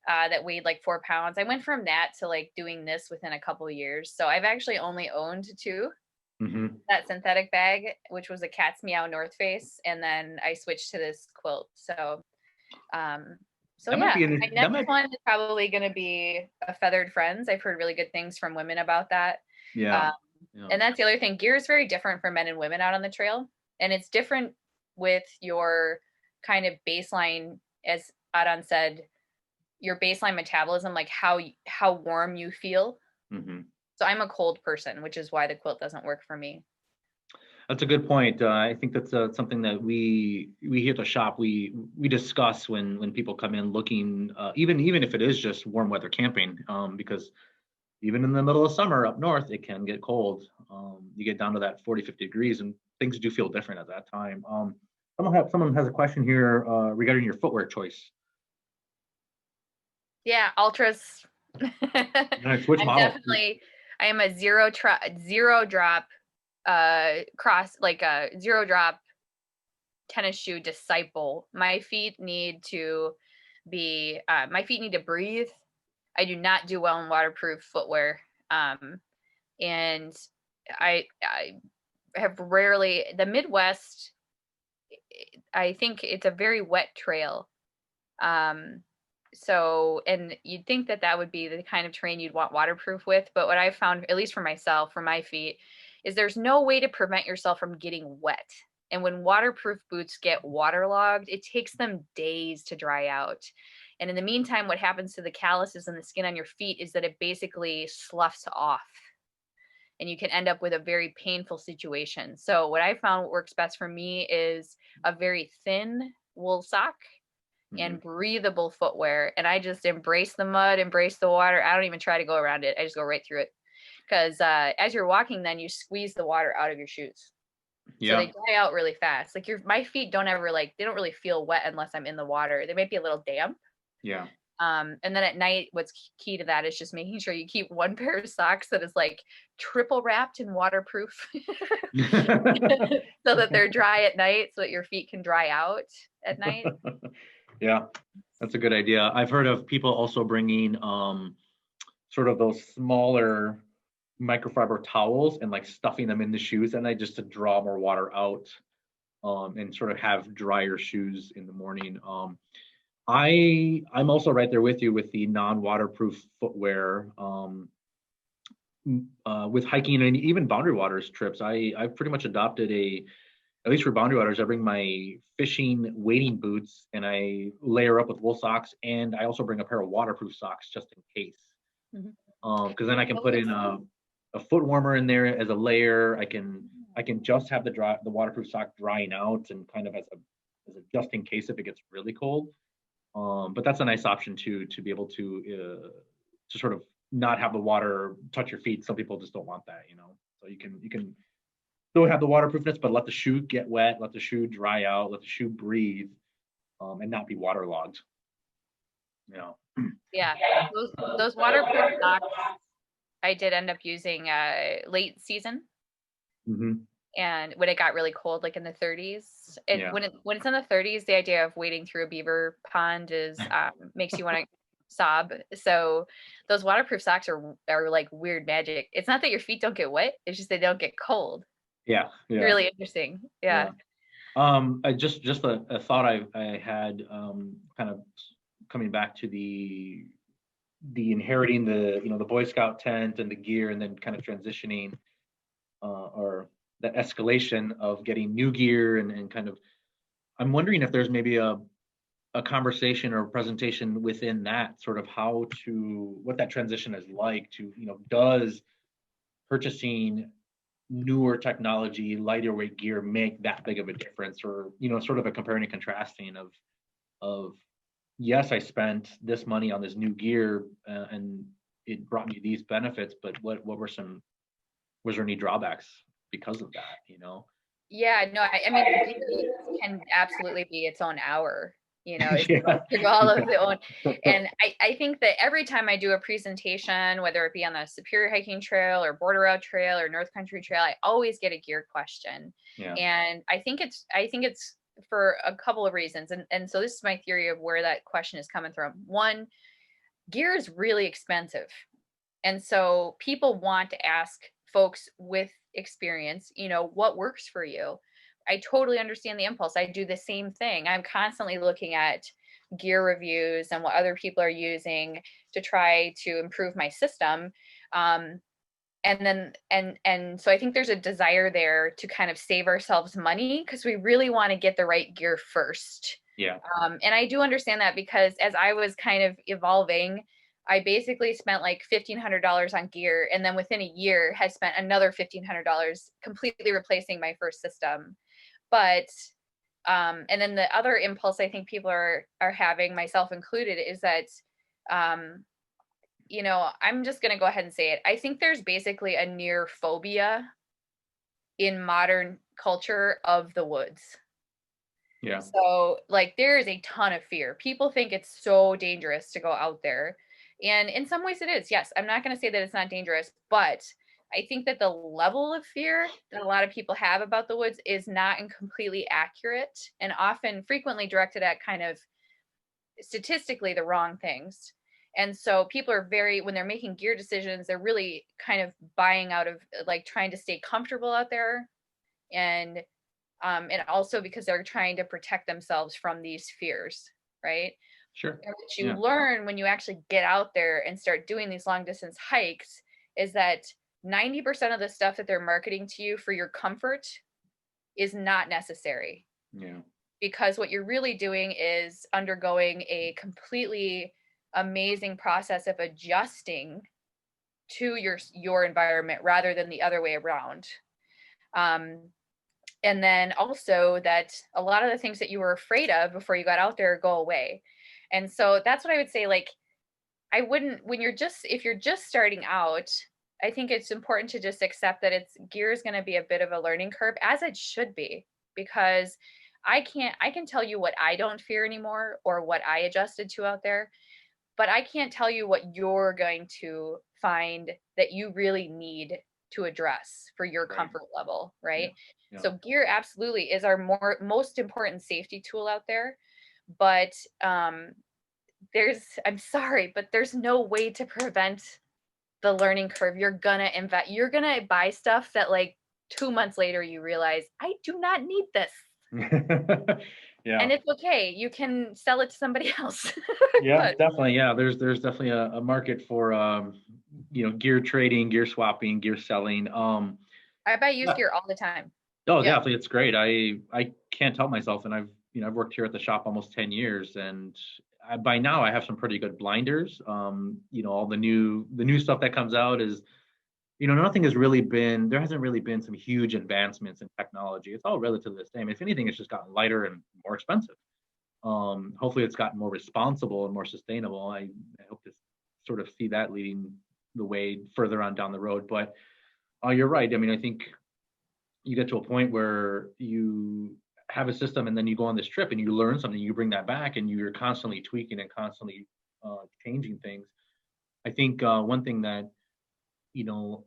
that weighed like 4 pounds. I went from that to like doing this within a couple of years. So I've actually only owned two. Mm-hmm. That synthetic bag, which was a Cat's Meow North Face, and then I switched to this quilt. Um, so That might yeah, be my next one is probably going to be a Feathered Friends. I've heard really good things from women about that. yeah, Um, yeah, and that's the other thing. Gear is very different for men and women out on the trail, and it's different with your kind of baseline, as Adon said, your baseline metabolism, like how warm you feel. mm-hmm. So I'm a cold person, which is why the quilt doesn't work for me. That's a good point. I think that's something that we here at the shop we discuss when people come in looking, even if it is just warm weather camping, because even in the middle of summer up north, it can get cold. You get down to that 40, 50 degrees, and things do feel different at that time. Someone has a question here regarding your footwear choice. Yeah, ultras. Nice. Which I'm model? definitely, I am a zero drop like a zero drop tennis shoe disciple. My feet need to breathe. I do not do well in waterproof footwear. And I have rarely, the Midwest, I think it's a very wet trail. So, and you'd think that that would be the kind of terrain you'd want waterproof with, but what I found, at least for myself, for my feet, is there's no way to prevent yourself from getting wet. And when waterproof boots get waterlogged, it takes them days to dry out. And in the meantime, what happens to the calluses and the skin on your feet is that it basically sloughs off, and you can end up with a very painful situation. So what I found works best for me is a very thin wool sock and breathable footwear. And I just embrace the mud, embrace the water. I don't even try to go around it. I just go right through it. Because as you're walking, then you squeeze the water out of your shoes. So they dry out really fast. Like my feet don't ever they don't really feel wet unless I'm in the water. They might be a little damp. Yeah. And then at night, what's key to that is just making sure you keep one pair of socks that is like triple wrapped in waterproof so that they're dry at night so that your feet can dry out at night. Yeah, that's a good idea. I've heard of people also bringing sort of those smaller microfiber towels and like stuffing them in the shoes at night just to draw more water out, and sort of have drier shoes in the morning. I'm also right there with you with the non-waterproof footwear. With hiking and even boundary waters trips, I've pretty much adopted at least for boundary waters, I bring my fishing wading boots and I layer up with wool socks, and I also bring a pair of waterproof socks just in case. Because then I can put in a foot warmer in there as a layer. I can just have the waterproof sock drying out and kind of as a just in case if it gets really cold. But that's a nice option too, to be able to sort of not have the water touch your feet. Some people just don't want that, So you can still have the waterproofness, but let the shoe get wet, let the shoe dry out, let the shoe breathe, and not be waterlogged. Yeah, those waterproof socks I did end up using late season. And when it got really cold, like in the 30s, when it's in the 30s, the idea of wading through a beaver pond is makes you want to sob. So those waterproof socks are like weird magic. It's not that your feet don't get wet; it's just they don't get cold. Yeah. Really interesting. Yeah. I just a thought I had, kind of coming back to the inheriting the Boy Scout tent and the gear, and then kind of transitioning, or the escalation of getting new gear and kind of, I'm wondering if there's maybe a conversation or a presentation within that, sort of what that transition is like to, does purchasing newer technology, lighter weight gear make that big of a difference, or sort of a comparing and contrasting of yes, I spent this money on this new gear, and it brought me these benefits, but was there any drawbacks because of that? Yeah, no, I mean, it can absolutely be its own hour. It's all of its own. And I think that every time I do a presentation, whether it be on the Superior Hiking Trail or Border Route Trail or North Country Trail, I always get a gear question. And I think it's for a couple of reasons. And so this is my theory of where that question is coming from. One, gear is really expensive. And so people want to ask folks with experience, what works for you? I totally understand the impulse. I do the same thing. I'm constantly looking at gear reviews and what other people are using to try to improve my system. And so I think there's a desire there to kind of save ourselves money because we really want to get the right gear first. Yeah. And I do understand that because as I was kind of evolving, I basically spent like $1,500 on gear, and then within a year had spent another $1,500 completely replacing my first system. But and then the other impulse I think people are having, myself included, is that you know, I'm just going to go ahead and say it. I think there's basically a near phobia in modern culture of the woods. Yeah. So, like, there is a ton of fear. People think it's so dangerous to go out there. And in some ways it is. Yes, I'm not going to say that it's not dangerous, but I think that the level of fear that a lot of people have about the woods is not completely accurate, and often frequently directed at kind of statistically the wrong things. And so people are very, when they're making gear decisions, they're really kind of buying out of like trying to stay comfortable out there, and also because they're trying to protect themselves from these fears, right? Sure. And what you Yeah. learn when you actually get out there and start doing these long distance hikes is that 90% of the stuff that they're marketing to you for your comfort is not necessary. Yeah. Because what you're really doing is undergoing a completely amazing process of adjusting to your environment rather than the other way around. And then also that a lot of the things that you were afraid of before you got out there go away. And so that's what I would say. Like, I wouldn't, when you're just, if you're just starting out, I think it's important to just accept that gear is going to be a bit of a learning curve, as it should be, because I can tell you what I don't fear anymore or what I adjusted to out there, but I can't tell you what you're going to find that you really need to address for your Right. comfort level, right? Yeah. So gear absolutely is our most important safety tool out there, but I'm sorry, but there's no way to prevent the learning curve. You're gonna buy stuff that like 2 months later you realize I do not need this. Yeah. And it's okay. You can sell it to somebody else. Yeah, But definitely. Yeah, there's definitely a market for gear trading, gear swapping, gear selling. I buy used Yeah. gear all the time. Oh, Yeah. definitely, it's great. I can't help myself, and I've worked here at the shop almost 10 years, and by now I have some pretty good blinders. All the new stuff that comes out is, nothing has really been, there hasn't really been some huge advancements in technology. It's all relatively the same. If anything, it's just gotten lighter and more expensive. Hopefully it's gotten more responsible and more sustainable. I hope to sort of see that leading the way further on down the road. But you're right. I mean, I think you get to a point where you have a system and then you go on this trip and you learn something, you bring that back and you're constantly tweaking and constantly changing things. I think one thing that, you know,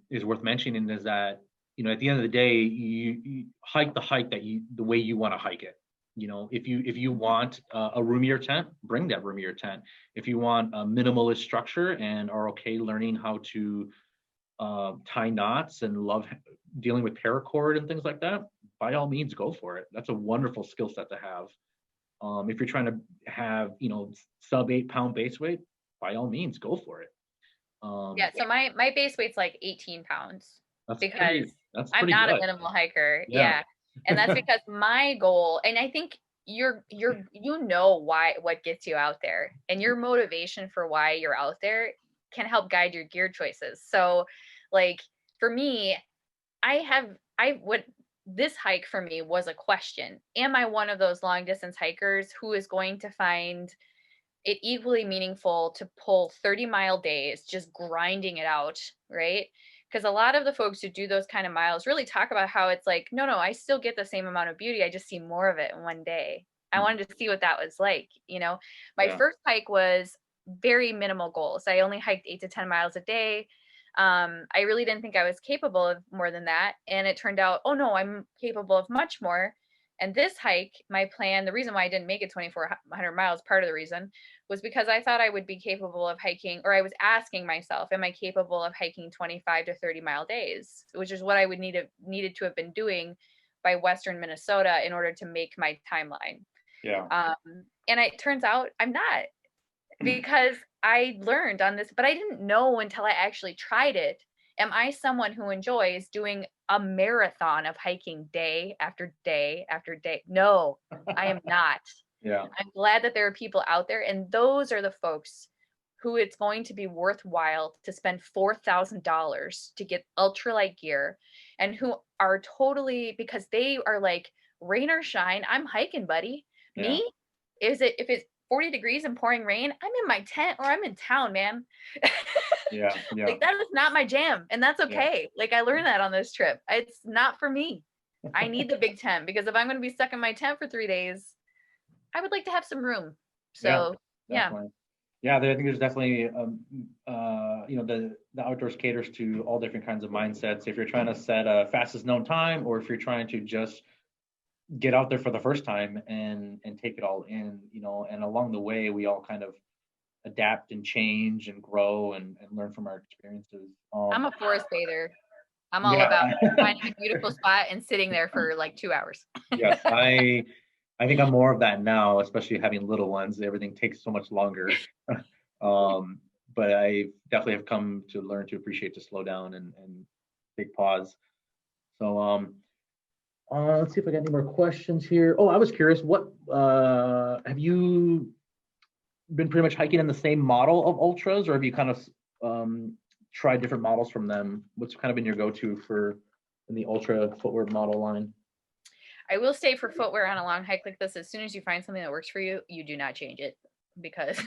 is worth mentioning is that, at the end of the day, you hike the hike the way you want to hike it. If you want a roomier tent, bring that roomier tent. If you want a minimalist structure and are okay learning how to tie knots and love dealing with paracord and things like that, by all means, go for it. That's a wonderful skill set to have. If you're trying to have, sub 8 pound base weight, by all means, go for it. Yeah. So my base weight's like 18 pounds That's because that's I'm pretty not a good. minimal hiker. Yeah. Yeah. And that's because my goal, and I think what gets you out there, and your motivation for why you're out there can help guide your gear choices. So like for me, this hike for me was a question. Am I one of those long distance hikers who is going to find it equally meaningful to pull 30-mile days just grinding it out, right? Because a lot of the folks who do those kind of miles really talk about how it's like, no, I still get the same amount of beauty. I just see more of it in one day. I wanted to see what that was like. My Yeah. first hike was very minimal goals. I only hiked 8 to 10 miles a day. I really didn't think I was capable of more than that. And it turned out, oh no, I'm capable of much more. And this hike, my plan, the reason why I didn't make it 2,400 miles, part of the reason was because I thought I would be capable of hiking, or I was asking myself, am I capable of hiking 25 to 30-mile days, which is what I would needed to have been doing by Western Minnesota in order to make my timeline. Yeah. And it turns out I'm not, because I learned on this, but I didn't know until I actually tried it. Am I someone who enjoys doing a marathon of hiking day after day after day? No, I am not. Yeah. I'm glad that there are people out there, and those are the folks who it's going to be worthwhile to spend $4,000 to get ultralight gear, and who are totally, because they are like, rain or shine, I'm hiking, buddy. Yeah. Me, if it's 40 degrees and pouring rain, I'm in my tent or I'm in town, man. Yeah. Yeah. Like, that is not my jam, and that's Yeah. okay. Like, I learned that on this trip. It's not for me. I need the big tent, because if I'm going to be stuck in my tent for 3 days, I would like to have some room. So yeah. Definitely. Yeah, I think there's definitely, the outdoors caters to all different kinds of mindsets. If you're trying to set a fastest known time, or if you're trying to just get out there for the first time and take it all in, and along the way, we all kind of adapt and change and grow and learn from our experiences. I'm a forest bather. I'm all about finding a beautiful spot and sitting there for like 2 hours. Yes, I think I'm more of that now, especially having little ones. Everything takes so much longer. But I definitely have come to learn to appreciate, to slow down and take pause. So let's see if I got any more questions here. Oh, I was curious, what have you been pretty much hiking in the same model of ultras, or have you kind of tried different models from them? What's kind of been your go-to for in the ultra footwear model line? I will say, for footwear on a long hike like this, as soon as you find something that works for you, you do not change it, because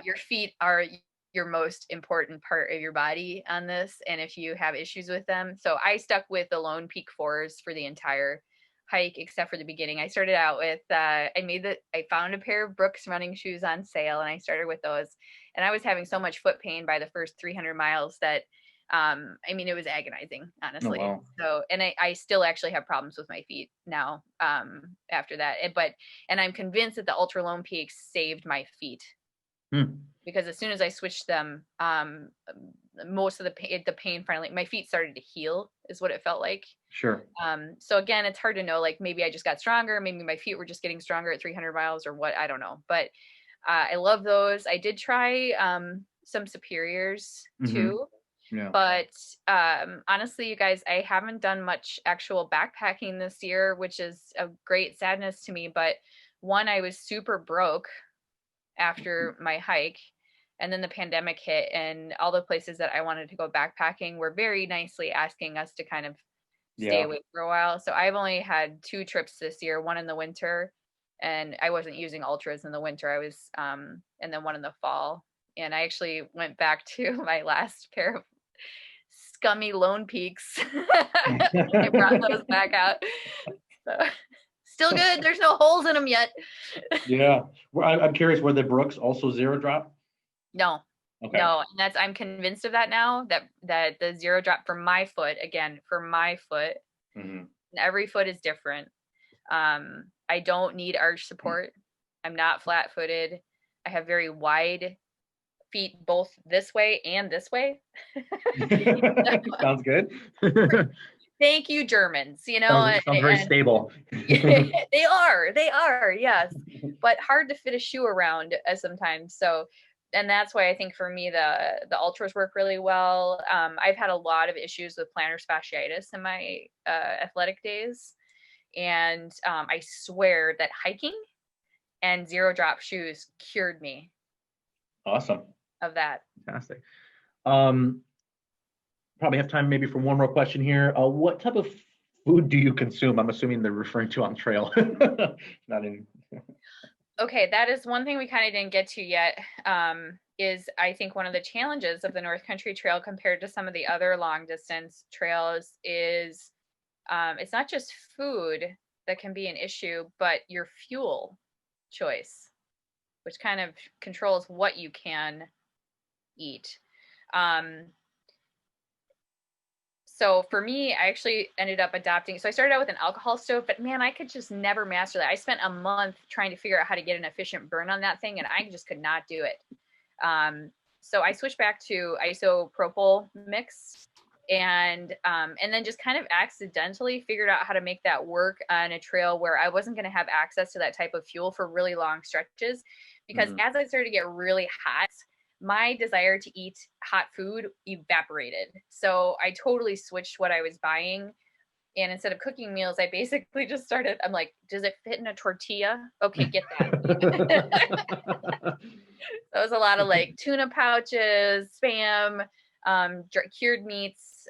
your feet are your most important part of your body on this. And if you have issues with them, so I stuck with the Lone Peak 4s for the entire hike, except for the beginning. I started out with, I found a pair of Brooks running shoes on sale, and I started with those. And I was having so much foot pain by the first 300 miles that it was agonizing, honestly. Oh, wow. So, and I still actually have problems with my feet now, after that. And I'm convinced that the Ultra Lone Peaks saved my feet, because as soon as I switched them, most of the pain finally, my feet started to heal, is what it felt like. Sure. So again, it's hard to know, like, maybe I just got stronger, maybe my feet were just getting stronger at 300 miles or what, I don't know. But I love those. I did try some Superiors too. Yeah. But honestly, you guys, I haven't done much actual backpacking this year, which is a great sadness to me. But one, I was super broke after my hike, and then the pandemic hit, and all the places that I wanted to go backpacking were very nicely asking us to kind of stay away for a while. So I've only had 2 trips this year, one in the winter, and I wasn't using ultras in the winter. I was, and then one in the fall. And I actually went back to my last pair of scummy Lone Peaks. I brought those back out. So, still good. There's no holes in them yet. Yeah. Well, I'm curious, were the Brooks also zero drop? No. Okay. No, and I'm convinced of that now, that the zero drop for my foot, again, for my foot, every foot is different. I don't need arch support. I'm not flat footed. I have very wide feet, both this way and this way. Sounds good. Thank you, Germans. Sounds very stable. They are, yes, but hard to fit a shoe around sometimes. So, and that's why I think for me the ultras work really well. I've had a lot of issues with plantar fasciitis in my athletic days, and I swear that hiking and zero drop shoes cured me. Awesome. Of that. Fantastic. Probably have time maybe for one more question here. What type of food do you consume? I'm assuming they're referring to on trail. Not in. Okay, that is one thing we kind of didn't get to yet. Is I think one of the challenges of the North Country Trail compared to some of the other long distance trails is it's not just food that can be an issue, but your fuel choice, which kind of controls what you can eat. So for me, I actually ended up adopting. So I started out with an alcohol stove, but man, I could just never master that. I spent a month trying to figure out how to get an efficient burn on that thing, and I just could not do it. So I switched back to isopropyl mix, and then just kind of accidentally figured out how to make that work on a trail where I wasn't going to have access to that type of fuel for really long stretches, because as I started to get really hot, my desire to eat hot food evaporated. So I totally switched what I was buying And instead of cooking meals, I basically just started, I'm like, does it fit in a tortilla? Okay, get that. So it was a lot of like tuna pouches, spam, cured meats,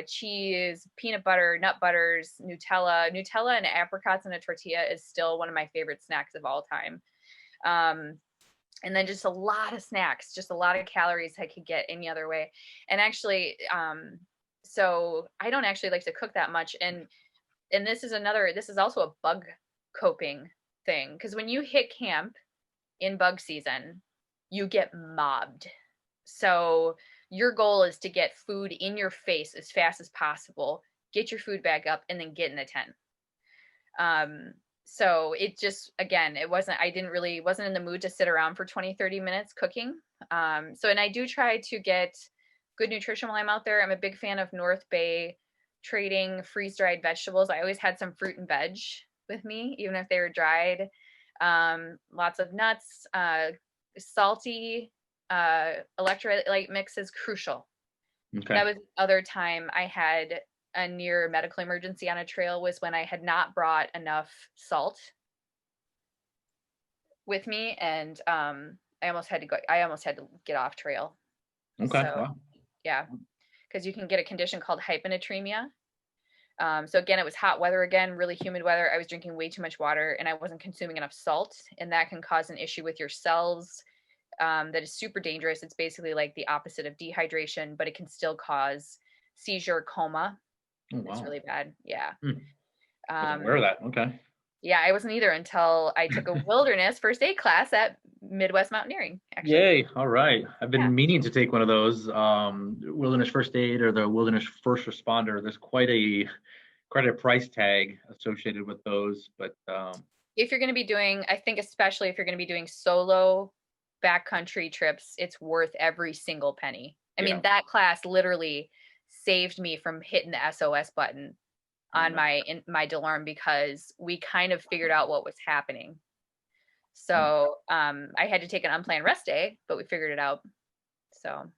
cheese, peanut butter, nut butters, Nutella. Nutella and apricots in a tortilla is still one of my favorite snacks of all time. And then just a lot of snacks, just a lot of calories I could get any other way. And actually, so I don't actually like to cook that much. And this is also a bug coping thing. Because when you hit camp in bug season, you get mobbed. So your goal is to get food in your face as fast as possible, get your food bag up, and then get in the tent. So it just, again, wasn't in the mood to sit around for 20, 30 minutes cooking. And I do try to get good nutrition while I'm out there. I'm a big fan of North Bay trading freeze-dried vegetables. I always had some fruit and veg with me, even if they were dried. Lots of nuts, salty, electrolyte mix is crucial. Okay. That was the other time I had a near medical emergency on a trail, was when I had not brought enough salt with me, and I almost had to get off trail. Okay. So, Wow. yeah, because you can get a condition called hyponatremia. So again, it was hot weather again, really humid weather. I was drinking way too much water and I wasn't consuming enough salt, and that can cause an issue with your cells. That is super dangerous. It's basically like the opposite of dehydration, but it can still cause seizure, coma. Oh, wow. It's really bad. Yeah. I wasn't aware of that. Okay. Yeah, I wasn't either until I took a wilderness first aid class at Midwest Mountaineering, actually. Yay. All right. I've been Yeah. meaning to take one of those, wilderness first aid or the wilderness first responder. There's quite a price tag associated with those, but if you're going to be doing, I think especially if you're going to be doing solo backcountry trips, it's worth every single penny. I mean, that class literally saved me from hitting the SOS button on my DeLorme, because we kind of figured out what was happening. So I had to take an unplanned rest day, but we figured it out. So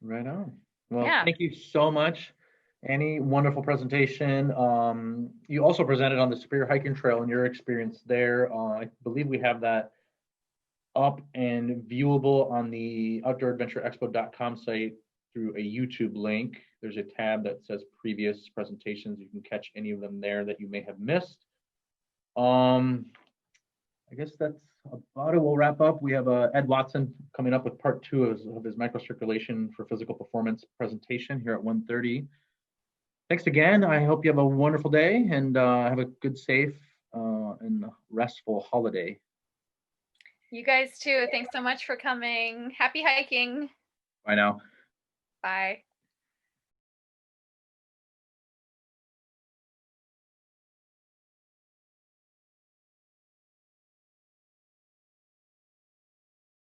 right on. Well, yeah. Thank you so much, Annie. Wonderful presentation. You also presented on the Superior Hiking Trail and your experience there. I believe we have that up and viewable on the outdooradventureexpo.com site through a YouTube link. There's a tab that says previous presentations. You can catch any of them there that you may have missed. I guess that's about it. We'll wrap up. We have Ed Watson coming up with part 2 of his microcirculation for physical performance presentation here at 1:30. Thanks again. I hope you have a wonderful day and have a good, safe, and restful holiday. You guys too. Thanks so much for coming. Happy hiking. Bye now. Bye.